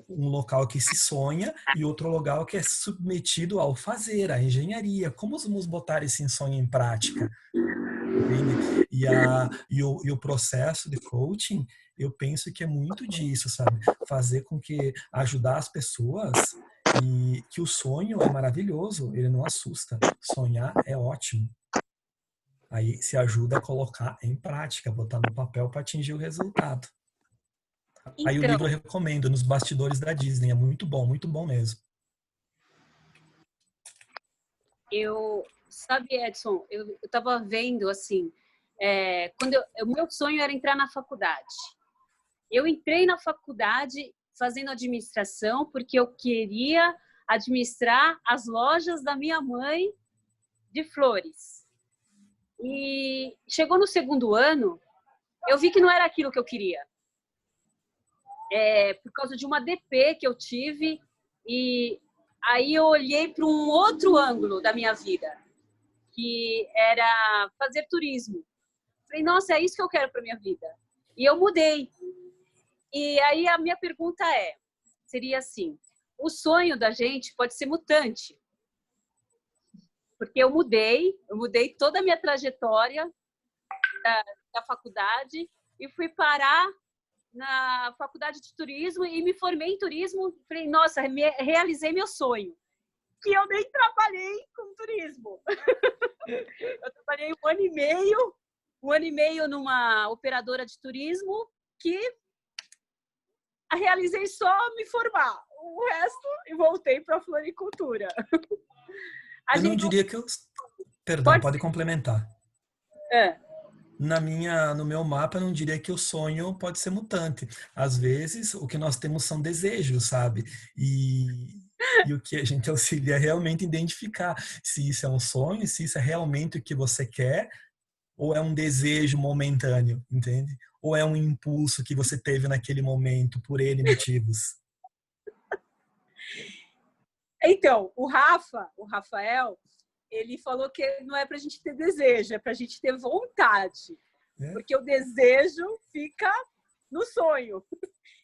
Speaker 2: um local que se sonha e outro local que é submetido ao fazer, à engenharia. Como vamos botar esse sonho em prática? Entende? E o processo de coaching, eu penso que é muito disso, sabe? Fazer com que ajudar as pessoas e que o sonho é maravilhoso, ele não assusta. Sonhar é ótimo. Aí se ajuda a colocar em prática, botar no papel para atingir o resultado.
Speaker 7: Então,
Speaker 2: aí o livro eu recomendo, Nos Bastidores da Disney, é muito bom mesmo.
Speaker 7: Sabe, Edson, eu estava vendo assim, o meu sonho era entrar na faculdade. Eu entrei na faculdade fazendo administração porque eu queria administrar as lojas da minha mãe de flores. E chegou no segundo ano, eu vi que não era aquilo que eu queria. Por causa de uma DP que eu tive, e aí eu olhei para um outro ângulo da minha vida, que era fazer turismo. Falei, nossa, é isso que eu quero para minha vida. E eu mudei. E aí a minha pergunta seria assim, o sonho da gente pode ser mutante. Porque eu mudei toda a minha trajetória da faculdade e fui parar na faculdade de turismo e me formei em turismo. Falei, nossa, realizei meu sonho. Que eu nem trabalhei com turismo. Eu trabalhei um ano e meio numa operadora de turismo que realizei só me formar. O resto, e voltei para a floricultura.
Speaker 2: Eu não diria que eu... Perdão, pode complementar. No meu mapa, eu não diria que o sonho pode ser mutante. Às vezes, o que nós temos são desejos, sabe? E o que a gente auxilia é realmente identificar se isso é um sonho, se isso é realmente o que você quer, ou é um desejo momentâneo, entende? Ou é um impulso que você teve naquele momento, por N motivos.
Speaker 7: Então, o Rafael, ele falou que não é para a gente ter desejo, é para a gente ter vontade. Porque o desejo fica no sonho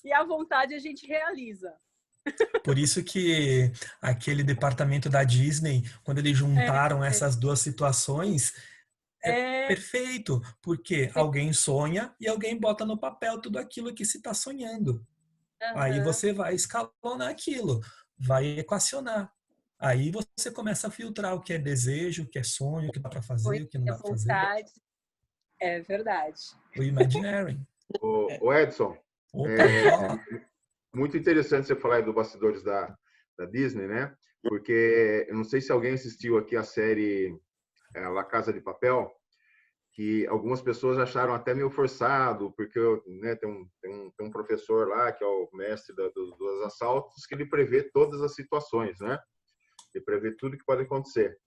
Speaker 7: e a vontade a gente realiza.
Speaker 2: Por isso que aquele departamento da Disney, quando eles juntaram essas duas situações, é perfeito, porque alguém sonha e alguém bota no papel tudo aquilo que se está sonhando. Aí você vai escalonar aquilo, vai equacionar. Aí você começa a filtrar o que é desejo, o que é sonho, o que dá para fazer, o que não dá para fazer.
Speaker 7: É verdade.
Speaker 2: O Imagineering.
Speaker 4: O Edson, muito interessante você falar aí do bastidores da Disney, né? Porque eu não sei se alguém assistiu aqui a série La Casa de Papel, que algumas pessoas acharam até meio forçado, porque né, tem um professor lá, que é o mestre dos assaltos, que ele prevê todas as situações, né? Ele prevê tudo que pode acontecer.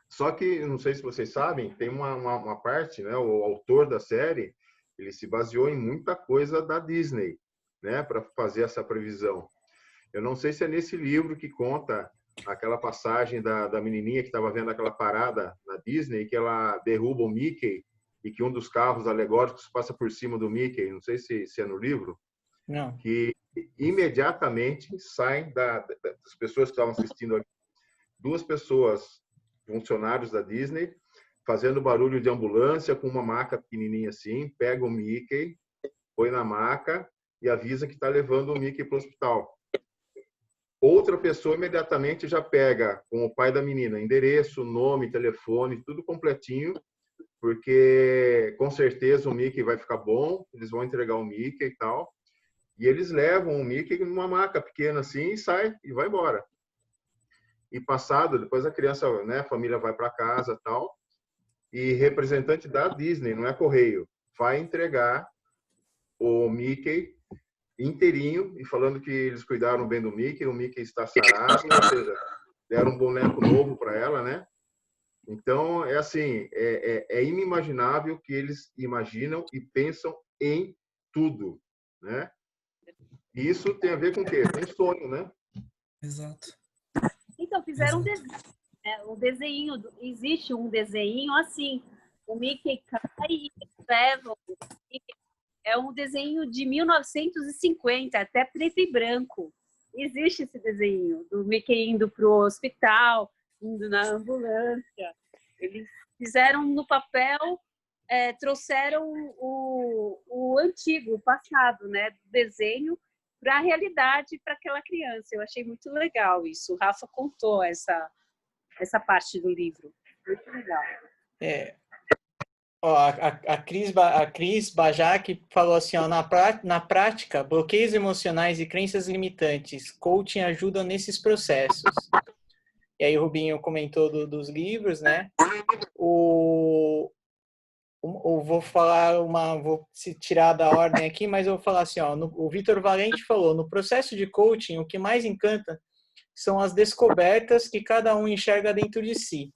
Speaker 4: Só que, não sei se vocês sabem, tem uma parte, né? O autor da série, ele se baseou em muita coisa da Disney, né? Para fazer essa previsão. Eu não sei se é nesse livro que conta aquela passagem da menininha que estava vendo aquela parada na Disney, que ela derruba o Mickey e que um dos carros alegóricos passa por cima do Mickey. Não sei se é no livro.
Speaker 1: Não.
Speaker 4: Que imediatamente saem das pessoas que estavam assistindo ali, 2 pessoas, funcionários da Disney, fazendo barulho de ambulância com uma maca pequenininha assim, pega o Mickey, põe na maca e avisa que está levando o Mickey para o hospital. Outra pessoa imediatamente já pega com o pai da menina endereço, nome, telefone, tudo completinho, porque com certeza o Mickey vai ficar bom, eles vão entregar o Mickey e tal. E eles levam o Mickey numa maca pequena assim e sai e vai embora. E passado, depois a criança, né, a família vai para casa tal, e representante da Disney, não é correio, vai entregar o Mickey inteirinho e falando que eles cuidaram bem do Mickey, o Mickey está sarado, ou seja, deram um boneco novo para ela, né? Então, é assim, é inimaginável que eles imaginam e pensam em tudo, né? E isso tem a ver com o quê? Com sonho, né?
Speaker 2: Exato.
Speaker 7: Então, fizeram
Speaker 2: Exato.
Speaker 7: um desenho, existe um desenho assim, o Mickey cai e leva. É um desenho de 1950, até preto e branco. Existe esse desenho do Mickey indo para o hospital, indo na ambulância. Eles fizeram no papel, trouxeram o antigo, o passado, né, do desenho para a realidade, para aquela criança. Eu achei muito legal isso. O Rafa contou essa parte do livro. Muito legal.
Speaker 1: Ó, a Cris Bajac falou assim, ó, na prática, bloqueios emocionais e crenças limitantes, coaching ajuda nesses processos. E aí o Rubinho comentou dos livros, né? Vou falar vou se tirar da ordem aqui, mas eu vou falar assim, ó, o Vitor Valente falou, no processo de coaching, o que mais encanta são as descobertas que cada um enxerga dentro de si,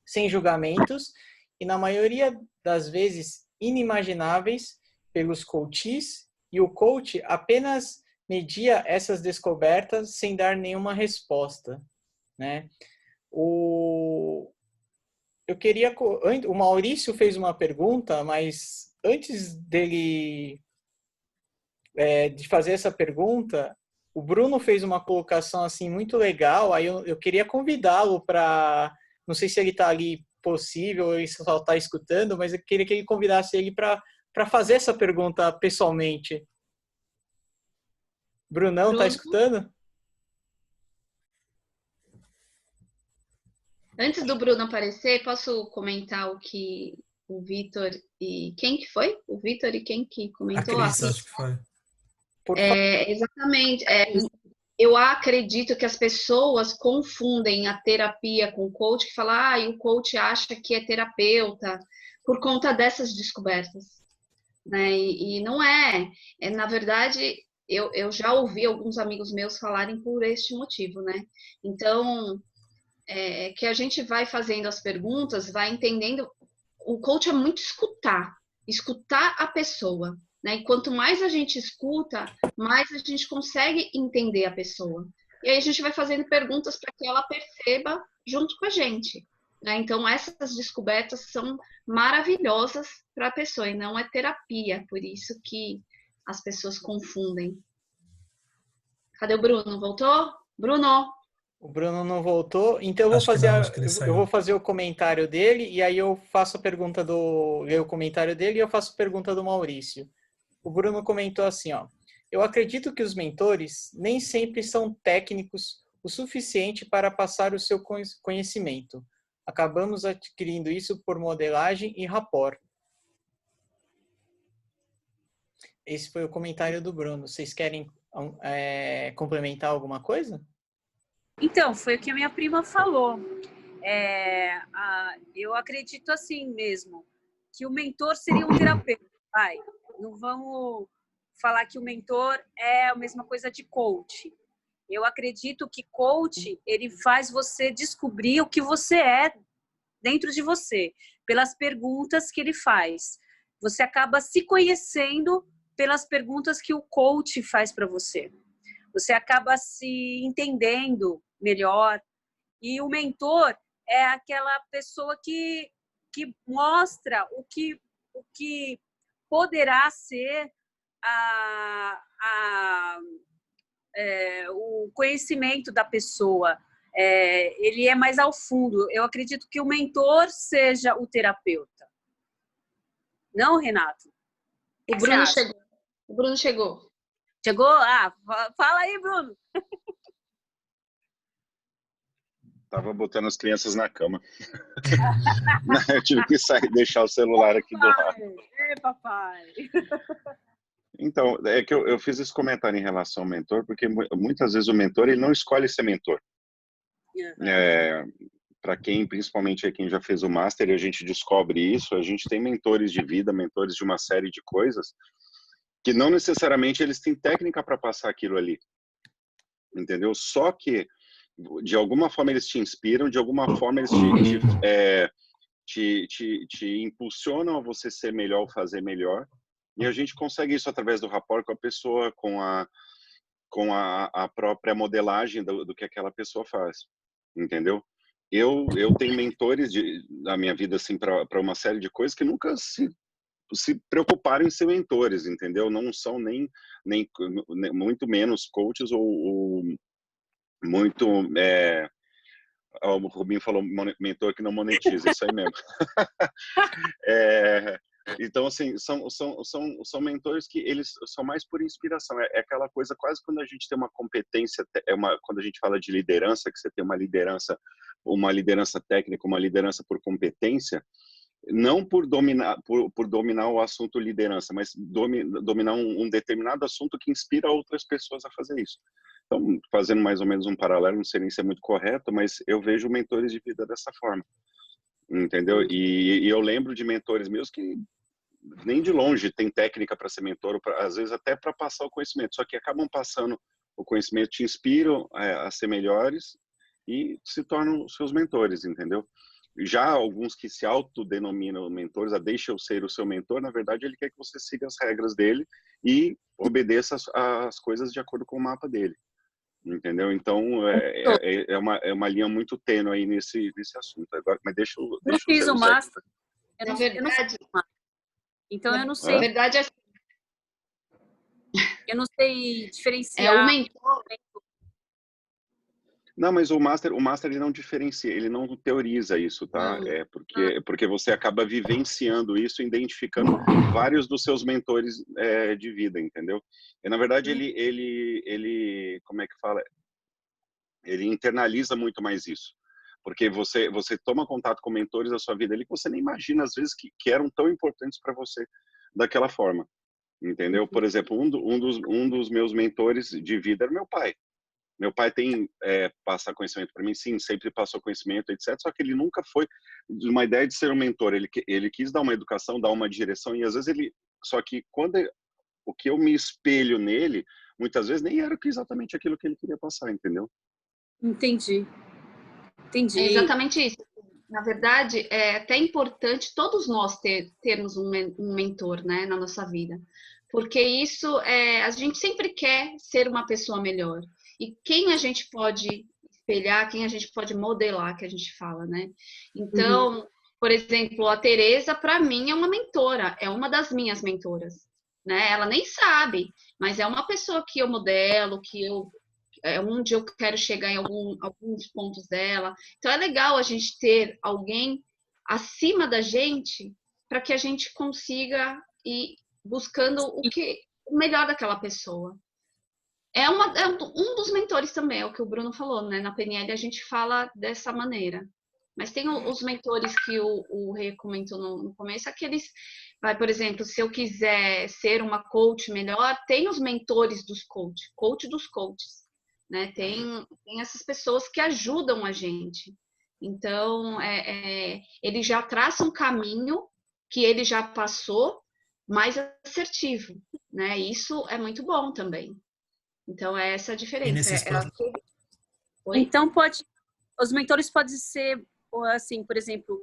Speaker 1: sem julgamentos, e na maioria das vezes inimagináveis pelos coaches, e o coach apenas media essas descobertas sem dar nenhuma resposta, né? O Maurício fez uma pergunta, mas antes dele de fazer essa pergunta, o Bruno fez uma colocação assim muito legal, aí eu queria convidá-lo para, não sei se ele está ali possível, ou ele só está escutando, mas eu queria que ele convidasse ele para fazer essa pergunta pessoalmente. Brunão, está escutando?
Speaker 3: Antes do Bruno aparecer, posso comentar o que o Vitor e... Quem que foi? O Vitor e quem que comentou?
Speaker 2: A Cris, acho que foi.
Speaker 3: Exatamente. Eu acredito que as pessoas confundem a terapia com o coach, que fala, o coach acha que é terapeuta por conta dessas descobertas, né? E não é. Na verdade, eu já ouvi alguns amigos meus falarem por este motivo, né? Então, que a gente vai fazendo as perguntas, vai entendendo. O coach é muito escutar a pessoa, né? E quanto mais a gente escuta, mais a gente consegue entender a pessoa. E aí a gente vai fazendo perguntas para que ela perceba junto com a gente, né? Então, essas descobertas são maravilhosas para a pessoa e não é terapia, por isso que as pessoas confundem. Cadê o Bruno? Voltou? Bruno!
Speaker 1: O Bruno não voltou, então eu vou fazer o comentário dele e aí eu faço a pergunta leio o comentário dele e eu faço a pergunta do Maurício. O Bruno comentou assim, ó: eu acredito que os mentores nem sempre são técnicos o suficiente para passar o seu conhecimento. Acabamos adquirindo isso por modelagem e rapport. Esse foi o comentário do Bruno. Vocês querem complementar alguma coisa?
Speaker 7: Então, foi o que a minha prima falou. Eu acredito assim mesmo, que o mentor seria um terapeuta. Não vamos falar que o mentor é a mesma coisa de coach. Eu acredito que coach, ele faz você descobrir o que você é dentro de você, pelas perguntas que ele faz. Você acaba se conhecendo pelas perguntas que o coach faz para você. Você acaba se entendendo melhor. E o mentor é aquela pessoa que mostra o que poderá ser o conhecimento da pessoa. Ele é mais ao fundo. Eu acredito que o mentor seja o terapeuta. Não, Renato?
Speaker 3: O Bruno chegou.
Speaker 7: Chegou? Fala aí, Bruno.
Speaker 8: Tava botando as crianças na cama. Eu tive que sair, deixar o celular aqui do lado.
Speaker 7: Papai.
Speaker 8: Então, é que eu fiz esse comentário em relação ao mentor, porque muitas vezes o mentor ele não escolhe ser mentor. Para quem, principalmente quem já fez o Master, e a gente descobre isso, a gente tem mentores de vida, mentores de uma série de coisas, que não necessariamente eles têm técnica para passar aquilo ali. Entendeu? Só que de alguma forma eles te inspiram, de alguma forma eles te impulsionam a você ser melhor ou fazer melhor. E a gente consegue isso através do rapport com a pessoa, com a própria modelagem do que aquela pessoa faz, entendeu? Eu tenho mentores da minha vida, assim, para uma série de coisas que nunca se preocuparam em ser mentores, entendeu? Não são nem muito menos coaches ou muito... o Rubinho falou mentor que não monetiza, isso aí mesmo. Então, assim, são mentores que eles são mais por inspiração. É aquela coisa, quase quando a gente tem uma competência, quando a gente fala de liderança, que você tem uma liderança técnica, uma liderança por competência, não por dominar o assunto liderança, mas dominar um determinado assunto que inspira outras pessoas a fazer isso. Então, fazendo mais ou menos um paralelo, não sei nem se é muito correto, mas eu vejo mentores de vida dessa forma, entendeu? E eu lembro de mentores meus que nem de longe tem técnica para ser mentor, às vezes até para passar o conhecimento, só que acabam passando o conhecimento, te inspiram a ser melhores e se tornam seus mentores, entendeu? Já alguns que se autodenominam mentores, deixa eu ser o seu mentor, na verdade ele quer que você siga as regras dele e obedeça as coisas de acordo com o mapa dele, entendeu? Então é uma linha muito tênue aí nesse assunto. Agora, mas deixa eu
Speaker 7: fiz o master.
Speaker 3: Na verdade,
Speaker 7: então eu não sei.
Speaker 3: Na verdade,
Speaker 7: eu não sei diferenciar.
Speaker 3: O mentor.
Speaker 8: Não, mas o master ele não diferencia, ele não teoriza isso, tá? Porque você acaba vivenciando isso, identificando vários dos seus mentores de vida, entendeu? E na verdade ele como é que fala? Ele internaliza muito mais isso, porque você toma contato com mentores da sua vida ali que você nem imagina às vezes que eram tão importantes para você daquela forma, entendeu? Por exemplo, um dos meus mentores de vida era meu pai. Meu pai tem passa conhecimento para mim, sim, sempre passou conhecimento, etc. Só que ele nunca foi de uma ideia de ser um mentor. Ele quis dar uma educação, dar uma direção, e às vezes só que o que eu me espelho nele, muitas vezes nem era exatamente aquilo que ele queria passar, entendeu?
Speaker 7: Entendi.
Speaker 3: É exatamente isso. Na verdade, é até importante todos nós termos um mentor, né, na nossa vida. Porque isso, a gente sempre quer ser uma pessoa melhor. E quem a gente pode espelhar, quem a gente pode modelar, que a gente fala, né? Então, por exemplo, a Tereza, para mim, é uma mentora, é uma das minhas mentoras, né? Ela nem sabe, mas é uma pessoa que eu modelo, onde eu quero chegar em alguns pontos dela. Então, é legal a gente ter alguém acima da gente para que a gente consiga ir buscando o melhor daquela pessoa. É um dos mentores também, é o que o Bruno falou, né? Na PNL a gente fala dessa maneira. Mas tem os mentores que o Rê comentou no começo, aqueles... por exemplo, se eu quiser ser uma coach melhor, tem os mentores dos coach dos coaches, né? Tem essas pessoas que ajudam a gente. Então, ele já traça um caminho que ele já passou, mais assertivo, né? Isso é muito bom também. Então, é essa a diferença.
Speaker 7: Então, os mentores podem ser, assim, por exemplo,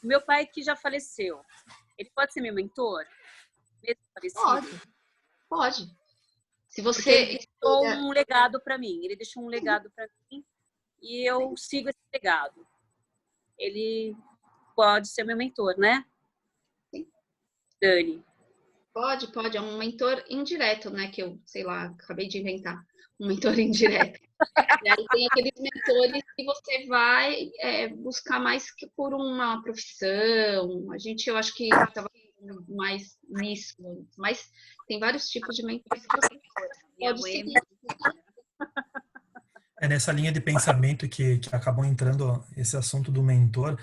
Speaker 7: meu pai que já faleceu, ele pode ser meu mentor? Mesmo falecido?
Speaker 3: Pode. Se você...
Speaker 7: Porque ele deixou um legado para mim. Ele deixou um legado para mim e eu sigo esse legado. Ele pode ser meu mentor, né?
Speaker 3: Sim.
Speaker 7: Dani.
Speaker 3: Pode. É um mentor indireto, né? Que eu, sei lá, acabei de inventar. Um mentor indireto. E aí tem aqueles mentores que você vai buscar mais que por uma profissão. Eu acho que estava mais nisso. Mas tem vários tipos de mentores que você pode seguir.
Speaker 2: É nessa linha de pensamento que acabou entrando esse assunto do mentor.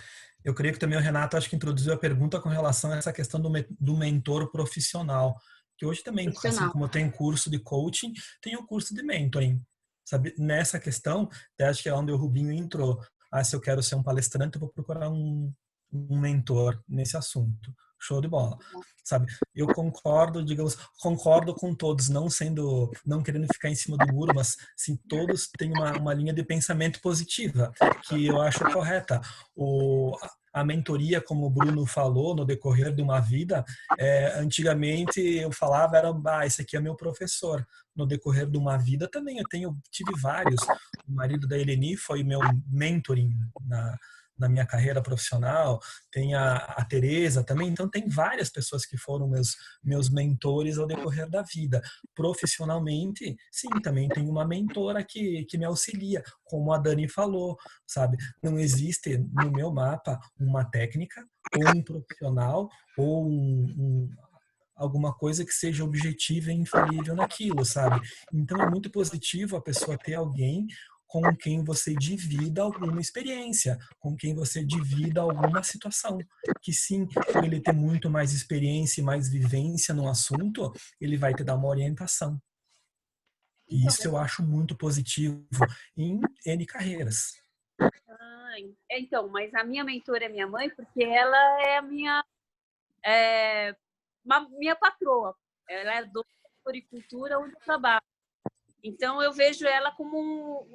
Speaker 2: Eu creio que também o Renato acho que introduziu a pergunta com relação a essa questão do mentor profissional, que hoje também, assim como tem curso de coaching, tem o curso de mentoring. Sabe? Nessa questão, acho que é onde o Rubinho entrou. Se eu quero ser um palestrante, eu vou procurar um mentor nesse assunto. Show de bola, sabe? Eu concordo, digamos, concordo com todos, não querendo ficar em cima do muro, mas sim, todos têm uma linha de pensamento positiva, que eu acho correta. A mentoria, como o Bruno falou, no decorrer de uma vida, antigamente eu falava, esse aqui é meu professor. No decorrer de uma vida também, tive vários. O marido da Eleni foi meu mentoring na minha carreira profissional, tem a Tereza também, então tem várias pessoas que foram meus mentores ao decorrer da vida. Profissionalmente, sim, também tem uma mentora que me auxilia, como a Dani falou, sabe? Não existe no meu mapa uma técnica, ou um profissional, ou alguma coisa que seja objetiva e infalível naquilo, sabe? Então é muito positivo a pessoa ter alguém com quem você divida alguma experiência, com quem você divida alguma situação. Que sim, por ele ter muito mais experiência e mais vivência no assunto, ele vai te dar uma orientação. E isso eu acho muito positivo em N carreiras.
Speaker 7: Então, mas a minha mentora é minha mãe, porque ela é a minha patroa. Ela é do floricultura onde eu trabalho. Então, eu vejo ela como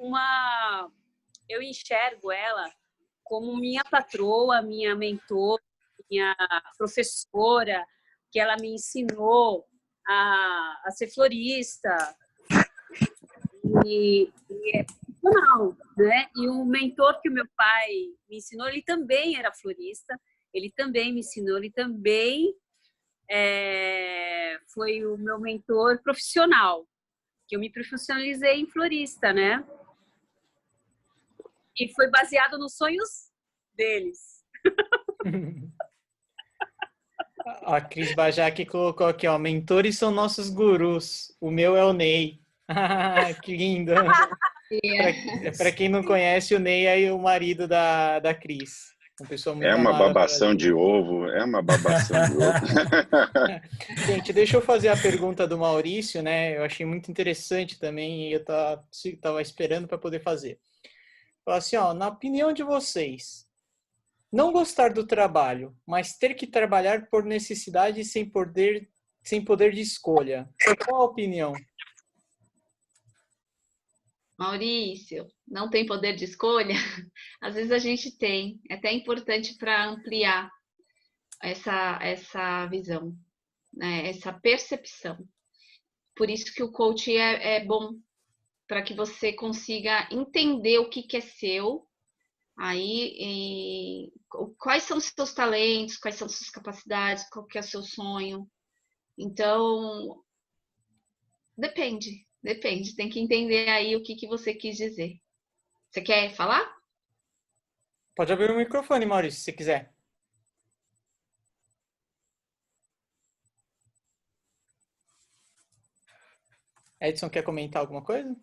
Speaker 7: eu enxergo ela como minha patroa, minha mentora, minha professora, que ela me ensinou a ser florista. E é profissional, né? E o mentor que o meu pai me ensinou, ele também era florista, ele também me ensinou, ele também foi o meu mentor profissional, que eu me profissionalizei em florista, né? E foi baseado nos sonhos deles.
Speaker 1: A Cris Bajac colocou aqui, ó, mentores são nossos gurus. O meu é o Ney. Que lindo. Para quem não conhece, o Ney é o marido da Cris. Uma pessoa muito
Speaker 8: uma
Speaker 1: amada
Speaker 8: babação de ovo, uma babação de ovo.
Speaker 1: Gente, deixa eu fazer a pergunta do Maurício, né? Eu achei muito interessante também e eu tava esperando para poder fazer. Fala assim, ó, na opinião de vocês, não gostar do trabalho, mas ter que trabalhar por necessidade sem poder de escolha. Qual a opinião?
Speaker 3: Maurício, não tem poder de escolha? Às vezes a gente tem. É até importante para ampliar essa visão, né? Essa percepção. Por isso que o coach é bom, para que você consiga entender o que é seu, aí quais são os seus talentos, quais são suas capacidades, qual que é o seu sonho. Então, depende, tem que entender aí o que você quis dizer. Você quer falar?
Speaker 1: Pode abrir o microfone, Maurício, se quiser. Edson, quer comentar alguma coisa?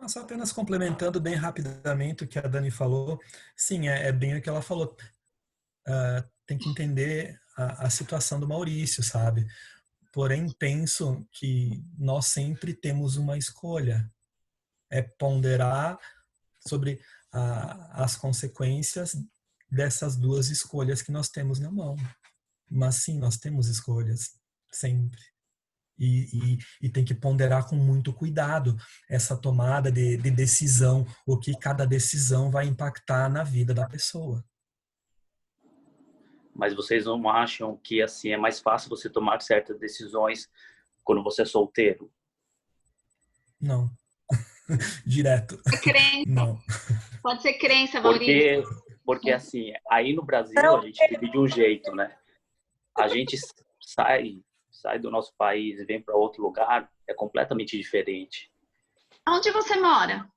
Speaker 2: Só apenas complementando bem rapidamente o que a Dani falou. Sim, é bem o que ela falou. Tem que entender a situação do Maurício, sabe? Porém, penso que nós sempre temos uma escolha. É ponderar sobre as consequências dessas duas escolhas que nós temos na mão. Mas sim, nós temos escolhas, sempre. E tem que ponderar com muito cuidado essa tomada de decisão, o que cada decisão vai impactar na vida da pessoa.
Speaker 9: Mas vocês não acham que assim é mais fácil você tomar certas decisões quando você é solteiro?
Speaker 2: Não. Direto.
Speaker 3: É crença.
Speaker 2: Não.
Speaker 3: Pode ser crença, Maurício.
Speaker 9: Porque assim, aí no Brasil a gente vive de um jeito, né? A gente sai do nosso país e vem para outro lugar, é completamente diferente.
Speaker 3: Onde você mora?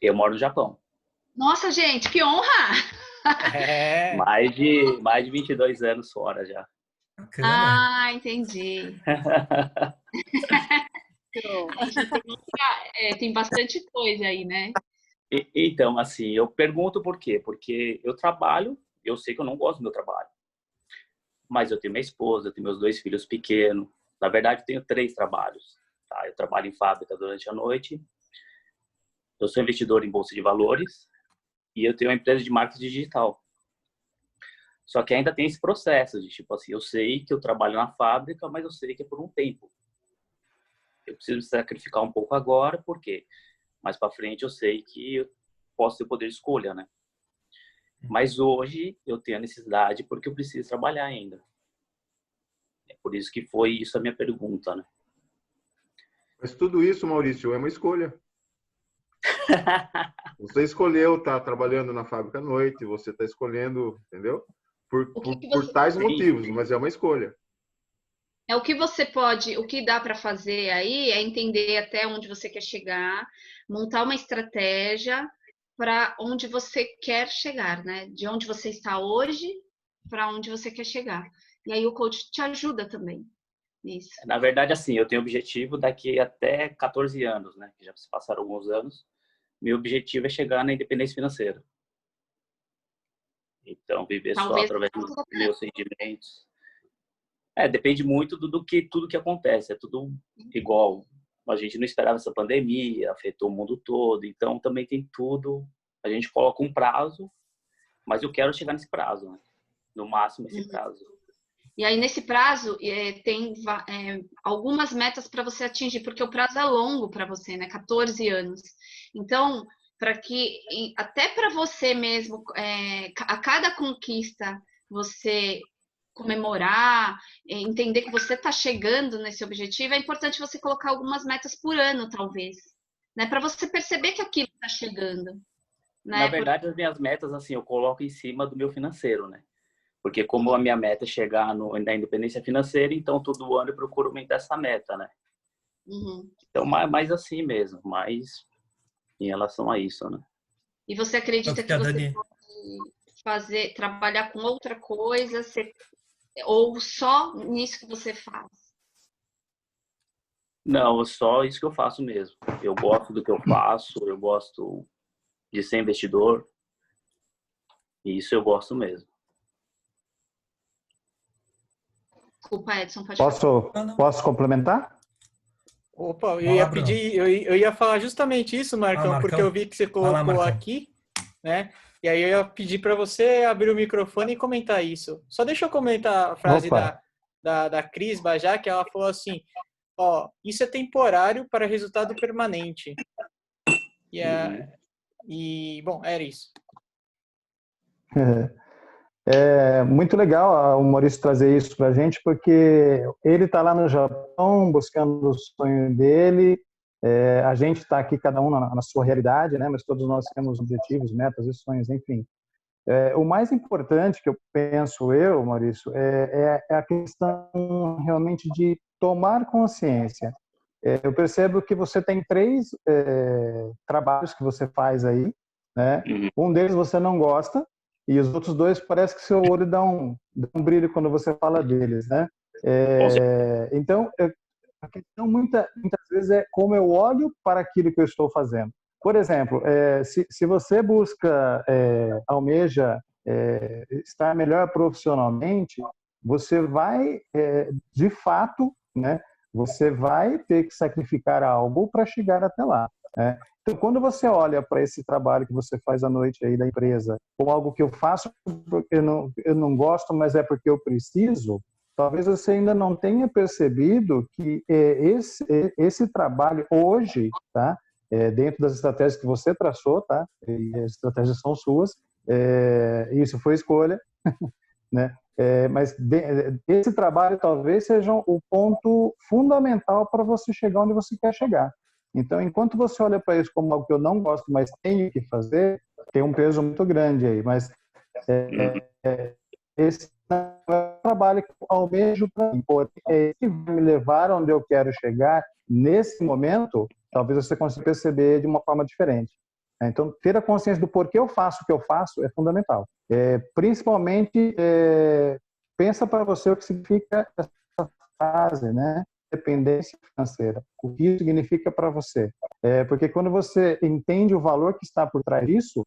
Speaker 9: Eu moro no Japão.
Speaker 3: Nossa, gente, que honra!
Speaker 9: Mais de 22 anos fora já.
Speaker 3: Ah, entendi. Tem bastante coisa aí, né?
Speaker 9: Então, assim, eu pergunto por quê? Porque eu trabalho, eu sei que eu não gosto do meu trabalho. Mas eu tenho minha esposa, eu tenho meus 2 filhos pequenos. Na verdade, eu tenho 3 trabalhos. Tá? Eu trabalho em fábrica durante a noite. Eu sou investidor em bolsa de valores. E eu tenho uma empresa de marketing digital. Só que ainda tem esse processo de, tipo assim, eu sei que eu trabalho na fábrica, mas eu sei que é por um tempo. Eu preciso sacrificar um pouco agora, porque mais para frente eu sei que eu posso ter poder de escolha, né? Mas hoje eu tenho a necessidade porque eu preciso trabalhar ainda. É por isso que foi isso a minha pergunta, né?
Speaker 4: Mas tudo isso, Maurício, é uma escolha. Você escolheu estar trabalhando na fábrica à noite, você está escolhendo, entendeu? Por tais motivos, mas é uma escolha.
Speaker 3: É o que você pode, o que dá para fazer aí é entender até onde você quer chegar, montar uma estratégia para onde você quer chegar, né? De onde você está hoje para onde você quer chegar. E aí o coach te ajuda também nisso.
Speaker 9: Na verdade, assim, eu tenho objetivo daqui até 14 anos, né? Já se passaram alguns anos. Meu objetivo é chegar na independência financeira. Então, viver só através dos meus sentimentos. Depende muito do que tudo que acontece. É tudo igual. A gente não esperava essa pandemia, afetou o mundo todo. Então, também tem tudo. A gente coloca um prazo, mas eu quero chegar nesse prazo, né? No máximo esse prazo.
Speaker 3: E aí, nesse prazo, tem algumas metas para você atingir, porque o prazo é longo para você, né? 14 anos. Então, para que, até para você mesmo, a cada conquista, você comemorar, entender que você está chegando nesse objetivo, é importante você colocar algumas metas por ano, talvez, né? Para você perceber que aquilo está chegando. Né?
Speaker 9: Na verdade, as minhas metas, assim, eu coloco em cima do meu financeiro, né? Porque como a minha meta é chegar na independência financeira, então todo ano eu procuro aumentar essa meta, né?
Speaker 3: Uhum.
Speaker 9: Então, mais assim mesmo, mais em relação a isso, né?
Speaker 3: E você acredita que você pode trabalhar com outra coisa, ou só nisso que você faz?
Speaker 9: Não, só isso que eu faço mesmo. Eu gosto do que eu faço, eu gosto de ser investidor, e isso eu gosto mesmo.
Speaker 3: Desculpa, Edson, pode falar.
Speaker 5: Posso complementar?
Speaker 1: Opa, eu ia falar justamente isso, Marcão, porque eu vi que você colocou aqui, né? E aí eu ia pedir para você abrir o microfone e comentar isso. Só deixa eu comentar a frase da Cris Bajá, que ela falou assim, isso é temporário para resultado permanente. Bom, era isso.
Speaker 5: É muito legal o Maurício trazer isso para a gente, porque ele está lá no Japão buscando o sonho dele, a gente está aqui, cada um na sua realidade, né? Mas todos nós temos objetivos, metas e sonhos, enfim. O mais importante que eu penso, Maurício, é a questão realmente de tomar consciência. Eu percebo que você tem 3 trabalhos que você faz aí, né? Um deles você não gosta, e os outros 2 parece que seu olho dá um brilho quando você fala deles, né? Então, a questão muitas vezes é como eu olho para aquilo que eu estou fazendo. Por exemplo, se você busca, almeja estar melhor profissionalmente, você vai, de fato, né? Você vai ter que sacrificar algo para chegar até lá, né? Então, quando você olha para esse trabalho que você faz à noite aí da empresa, como algo que eu faço porque eu não gosto, mas é porque eu preciso, talvez você ainda não tenha percebido que esse trabalho hoje, tá? Dentro das estratégias que você traçou, tá? E as estratégias são suas, isso foi escolha, né? Mas esse trabalho talvez seja o ponto fundamental para você chegar onde você quer chegar. Então, enquanto você olha para isso como algo que eu não gosto, mas tenho que fazer, tem um peso muito grande aí. Mas esse é o trabalho que eu almejo para mim. É que vai me levar onde eu quero chegar nesse momento, talvez você consiga perceber de uma forma diferente. Então, ter a consciência do porquê eu faço o que eu faço é fundamental. Principalmente, pensa para você o que significa essa frase, né? Dependência financeira. O que isso significa para você? Porque quando você entende o valor que está por trás disso,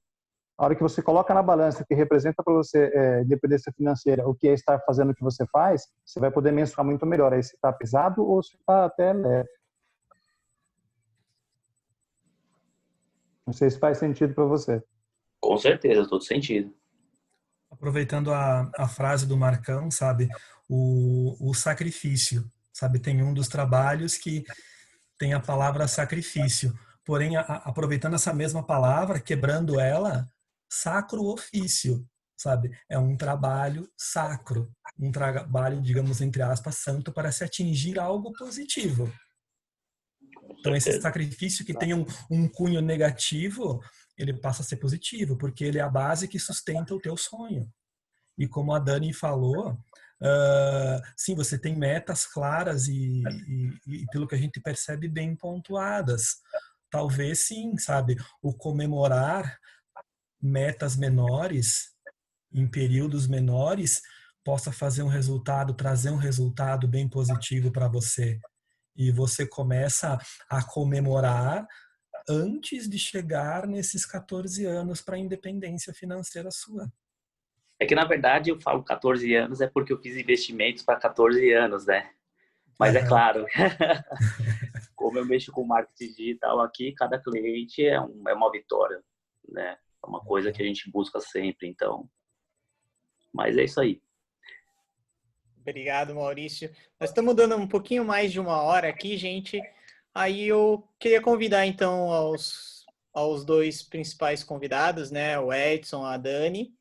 Speaker 5: a hora que você coloca na balança o que representa para você dependência financeira, o que é estar fazendo o que você faz, você vai poder mensurar muito melhor aí se está pesado ou se está até leve. Não sei se faz sentido para você.
Speaker 9: Com certeza, todo sentido.
Speaker 2: Aproveitando a frase do Marcão, sabe? O sacrifício, sabe? Tem um dos trabalhos que tem a palavra sacrifício. Porém, aproveitando essa mesma palavra, quebrando ela, sacro ofício, sabe? É um trabalho sacro, um trabalho, digamos, entre aspas, santo para se atingir algo positivo. Então, esse sacrifício que tem um cunho negativo, ele passa a ser positivo, porque ele é a base que sustenta o teu sonho. E como a Dani falou, sim, você tem metas claras e, pelo que a gente percebe, bem pontuadas. Talvez sim, sabe, o comemorar metas menores em períodos menores possa fazer um resultado, trazer um resultado bem positivo para você. E você começa a comemorar antes de chegar nesses 14 anos para a independência financeira sua.
Speaker 9: É que, na verdade, eu falo 14 anos é porque eu fiz investimentos para 14 anos, né? Mas é claro, como eu mexo com marketing digital aqui, cada cliente é uma vitória, né? É uma coisa que a gente busca sempre, então. Mas é isso aí.
Speaker 1: Obrigado, Maurício. Nós estamos dando um pouquinho mais de 1 hora aqui, gente. Aí eu queria convidar, então, aos dois principais convidados, né? O Edson, a Dani,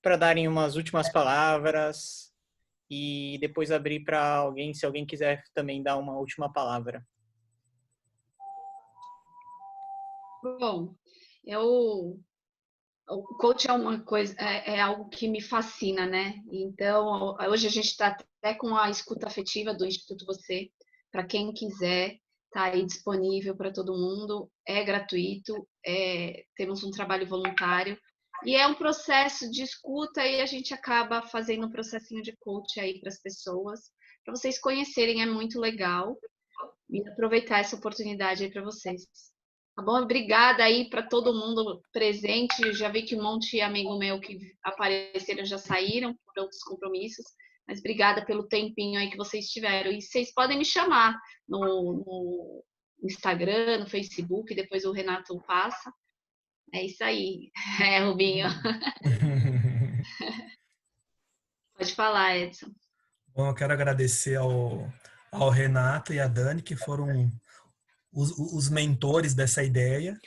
Speaker 1: para darem umas últimas palavras e depois abrir para alguém, se alguém quiser também dar uma última palavra.
Speaker 3: Bom, o coach é uma coisa, é algo que me fascina, né? Então, hoje a gente está até com a escuta afetiva do Instituto Você, para quem quiser, está aí disponível para todo mundo, é gratuito, temos um trabalho voluntário, e é um processo de escuta e a gente acaba fazendo um processinho de coach aí para as pessoas, para vocês conhecerem, é muito legal, e aproveitar essa oportunidade aí para vocês. Tá bom? Obrigada aí para todo mundo presente. Já vi que um monte de amigo meu que apareceram já saíram por outros compromissos. Mas obrigada pelo tempinho aí que vocês tiveram. E vocês podem me chamar no Instagram, no Facebook, depois o Renato passa. É isso aí. Rubinho. Pode falar, Edson.
Speaker 2: Bom, eu quero agradecer ao Renato e à Dani, que foram os mentores dessa ideia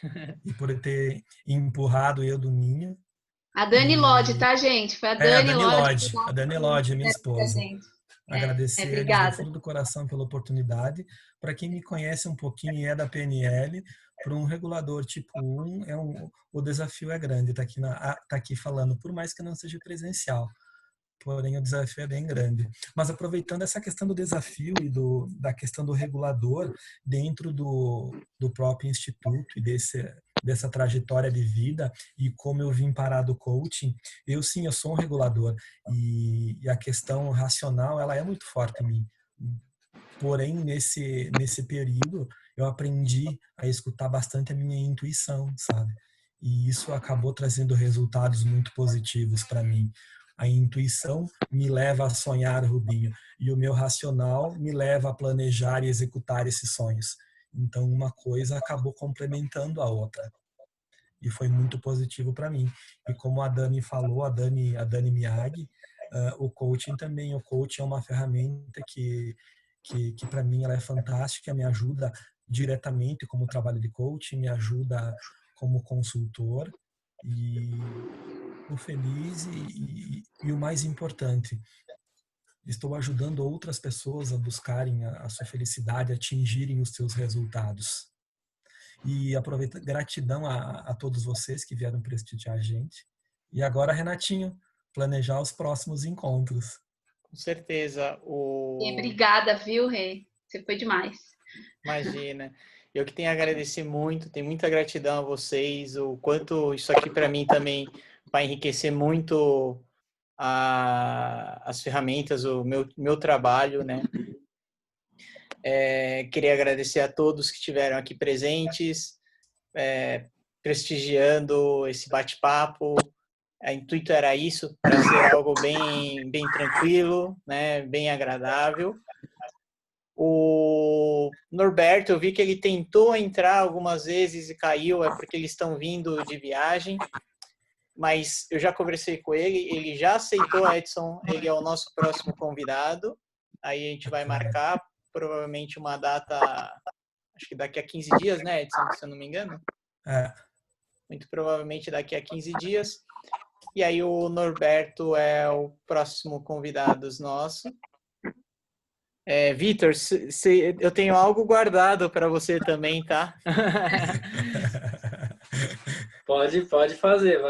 Speaker 2: e por ter empurrado eu do ninho.
Speaker 3: A Dani Lodge, tá, gente? Foi a Dani
Speaker 2: Lodge. A Dani Lodge, minha esposa. Agradecer eles do
Speaker 3: obrigada.
Speaker 2: fundo do coração pela oportunidade. Para quem me conhece um pouquinho e é da PNL, para um regulador tipo 1, o desafio é grande. Tá aqui falando, por mais que não seja presencial. Porém, o desafio é bem grande. Mas aproveitando essa questão do desafio e da questão do regulador dentro do próprio instituto e dessa trajetória de vida e como eu vim parar do coaching, eu sou um regulador e a questão racional ela é muito forte em mim. Porém, nesse período, eu aprendi a escutar bastante a minha intuição, sabe? E isso acabou trazendo resultados muito positivos para mim. A intuição me leva a sonhar, Rubinho, e o meu racional me leva a planejar e executar esses sonhos. Então, uma coisa acabou complementando a outra. E foi muito positivo para mim. E como a Dani falou, a Dani Miyagi, o coaching também. O coaching é uma ferramenta que para mim ela é fantástica, me ajuda diretamente como trabalho de coaching, me ajuda como consultor e estou feliz e o mais importante, estou ajudando outras pessoas a buscarem a sua felicidade, a atingirem os seus resultados. E gratidão a todos vocês que vieram prestigiar a gente. E agora, Renatinho, planejar os próximos encontros.
Speaker 1: Com certeza.
Speaker 3: E obrigada, viu, Rê? Você foi demais.
Speaker 1: Imagina. Eu que tenho a agradecer muito, tenho muita gratidão a vocês, o quanto isso aqui para mim também vai enriquecer muito as ferramentas, o meu trabalho, né? Queria agradecer a todos que estiveram aqui presentes, prestigiando esse bate-papo. O intuito era isso, para ser algo bem tranquilo, né? Bem agradável. O Norberto, eu vi que ele tentou entrar algumas vezes e caiu, é porque eles estão vindo de viagem. mas eu já conversei com ele já aceitou, Edson, ele é o nosso próximo convidado. Aí a gente vai marcar provavelmente uma data, acho que daqui a 15 dias, né, Edson, se eu não me engano? Muito provavelmente daqui a 15 dias. E aí o Norberto é o próximo convidado nosso. Vitor, eu tenho algo guardado para você também, tá?
Speaker 10: Pode fazer.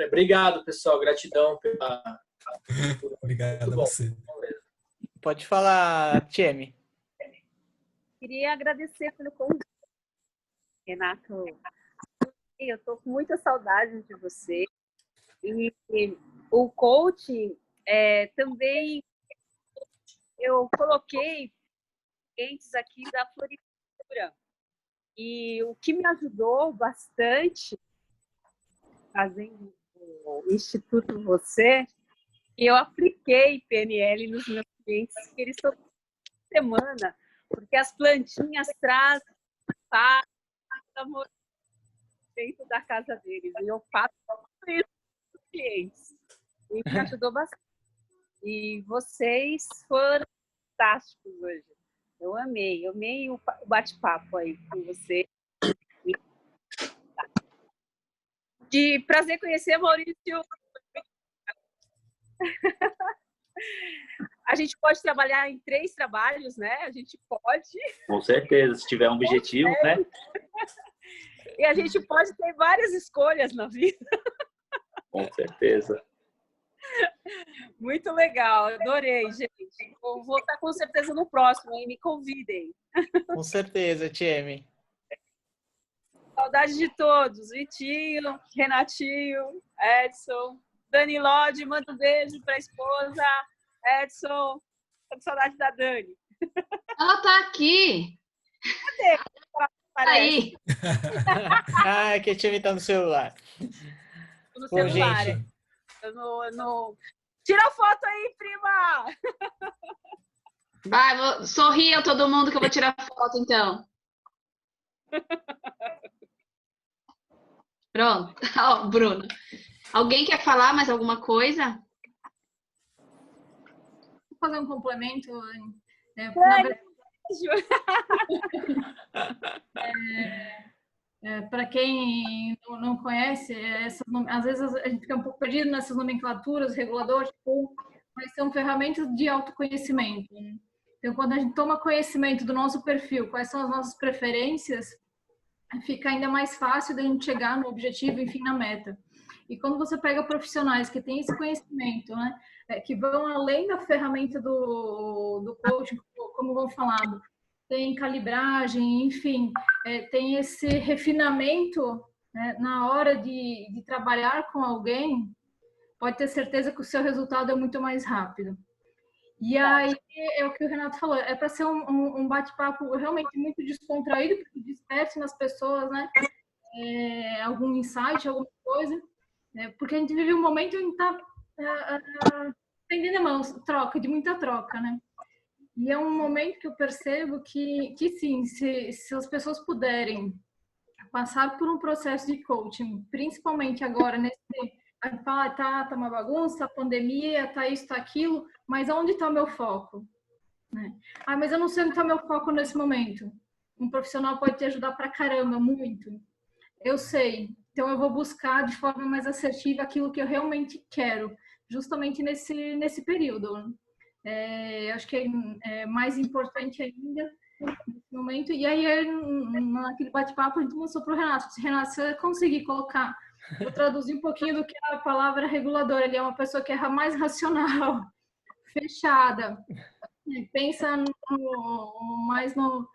Speaker 10: Obrigado, pessoal. Gratidão pela...
Speaker 2: Obrigado a você.
Speaker 1: Pode falar, Tcheme.
Speaker 7: Queria agradecer pelo convite, Renato. Eu estou com muita saudade de você. E o coaching também eu coloquei clientes aqui da floricultura. E o que me ajudou bastante fazendo o Instituto Você, eu apliquei PNL nos meus clientes, que eles estão semana, porque as plantinhas trazem paz, amor dentro da casa deles. E eu faço tudo isso com os clientes. E me ajudou bastante. E vocês foram fantásticos hoje. Eu amei o bate-papo aí com você. De prazer conhecer, Maurício. A gente pode trabalhar em 3 trabalhos, né? A gente pode.
Speaker 9: Com certeza, se tiver um objetivo, né?
Speaker 7: E a gente pode ter várias escolhas na vida.
Speaker 9: Com certeza.
Speaker 7: Muito legal, adorei, gente. Vou estar com certeza no próximo, hein? Me convidem.
Speaker 1: Com certeza, Tcheme.
Speaker 7: Saudade de todos. Vitinho, Renatinho, Edson, Dani Lodge, manda um beijo para a esposa. Edson, tô com saudade da Dani.
Speaker 3: Ela tá aqui.
Speaker 7: Cadê?
Speaker 3: Aí.
Speaker 1: É que a Tcheme tá no celular.
Speaker 7: Tô no celular.
Speaker 1: Gente.
Speaker 7: Tira a foto aí, prima!
Speaker 3: Vai, sorriam todo mundo que eu vou tirar foto, então. Pronto. Ó, Bruno. Alguém quer falar mais alguma coisa?
Speaker 6: Vou fazer um complemento. Para quem não conhece, às vezes a gente fica um pouco perdido nessas nomenclaturas, reguladores, mas são ferramentas de autoconhecimento. Né? Então, quando a gente toma conhecimento do nosso perfil, quais são as nossas preferências, fica ainda mais fácil da gente chegar no objetivo, enfim, na meta. E quando você pega profissionais que têm esse conhecimento, né, que vão além da ferramenta do coaching, como vão falado, tem calibragem, enfim, tem esse refinamento, né, na hora de trabalhar com alguém, pode ter certeza que o seu resultado é muito mais rápido. E aí, é o que o Renato falou, é para ser um bate-papo realmente muito descontraído, porque desperte nas pessoas, né, algum insight, alguma coisa, porque a gente vive um momento em que está tendendo a mão, de muita troca, né? E é um momento que eu percebo que sim, se as pessoas puderem passar por um processo de coaching, principalmente agora, a gente fala, tá uma bagunça, pandemia, tá isso, tá aquilo, mas onde está o meu foco? Né? Mas eu não sei onde está o meu foco nesse momento. Um profissional pode te ajudar pra caramba, muito. Eu sei. Então eu vou buscar de forma mais assertiva aquilo que eu realmente quero, justamente nesse período. Acho que é mais importante ainda nesse momento. E aí, naquele bate-papo, a gente mostrou para o Renato. Renato, se você conseguir colocar, vou traduzir um pouquinho do que é a palavra regulador. Ele é uma pessoa que é mais racional, fechada, pensa mais no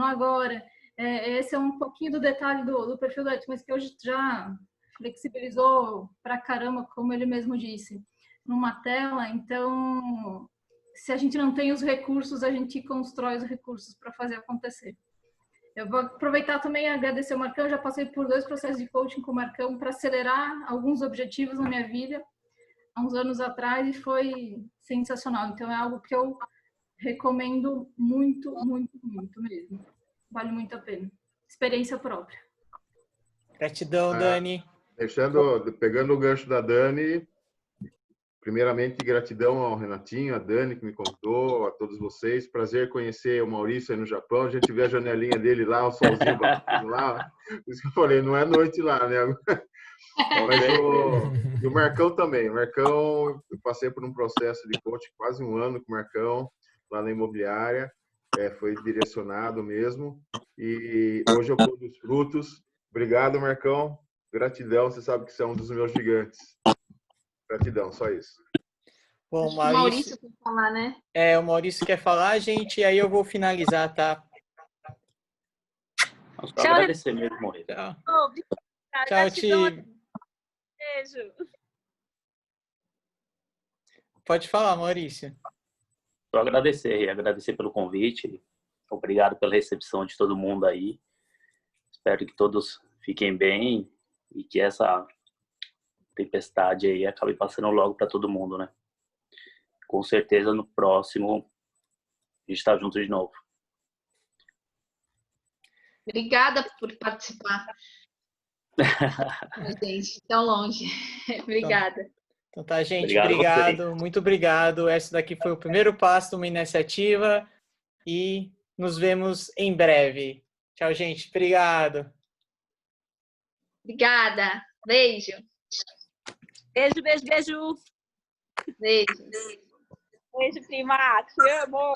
Speaker 6: agora. Esse é um pouquinho do detalhe do perfil do Edson, mas que hoje já flexibilizou pra caramba, como ele mesmo disse, numa tela. Então, se a gente não tem os recursos, a gente constrói os recursos para fazer acontecer. Eu vou aproveitar também e agradecer o Marcão. Eu já passei por 2 processos de coaching com o Marcão para acelerar alguns objetivos na minha vida há uns anos atrás e foi sensacional. Então, é algo que eu recomendo muito, muito, muito mesmo. Vale muito a pena. Experiência própria.
Speaker 1: Gratidão, Dani.
Speaker 4: Pegando o gancho da Dani, primeiramente, gratidão ao Renatinho, a Dani, que me contou, a todos vocês. Prazer conhecer o Maurício aí no Japão. A gente vê a janelinha dele lá, o solzinho batendo lá. Por isso que eu falei, não é noite lá, né? Mas e o Marcão também. O Marcão, eu passei por um processo de coaching quase um ano com o Marcão, lá na imobiliária. Foi direcionado mesmo. E hoje eu colho os frutos. Obrigado, Marcão. Gratidão. Você sabe que você é um dos meus gigantes. Gratidão, só isso.
Speaker 1: Bom,
Speaker 3: Acho que o Maurício quer falar, né?
Speaker 1: O Maurício quer falar, gente, e aí eu vou finalizar, tá?
Speaker 9: Só agradecer mesmo, Morrer.
Speaker 1: Tchau.
Speaker 7: Tchau,
Speaker 1: Ti.
Speaker 7: Beijo.
Speaker 1: Pode falar, Maurício.
Speaker 9: Só agradecer pelo convite. Obrigado pela recepção de todo mundo aí. Espero que todos fiquem bem e que essa tempestade aí acabe passando logo para todo mundo, né? Com certeza no próximo a gente está junto de novo.
Speaker 3: Obrigada por participar. Gente, tão longe. Obrigada.
Speaker 1: Então tá, gente. Obrigado. Muito obrigado. Esse daqui foi o primeiro passo de uma iniciativa e nos vemos em breve. Tchau, gente. Obrigado.
Speaker 3: Obrigada. Beijo.
Speaker 7: Beijo, beijo, beijo.
Speaker 3: Beijo.
Speaker 7: Beijo, prima. Te amo.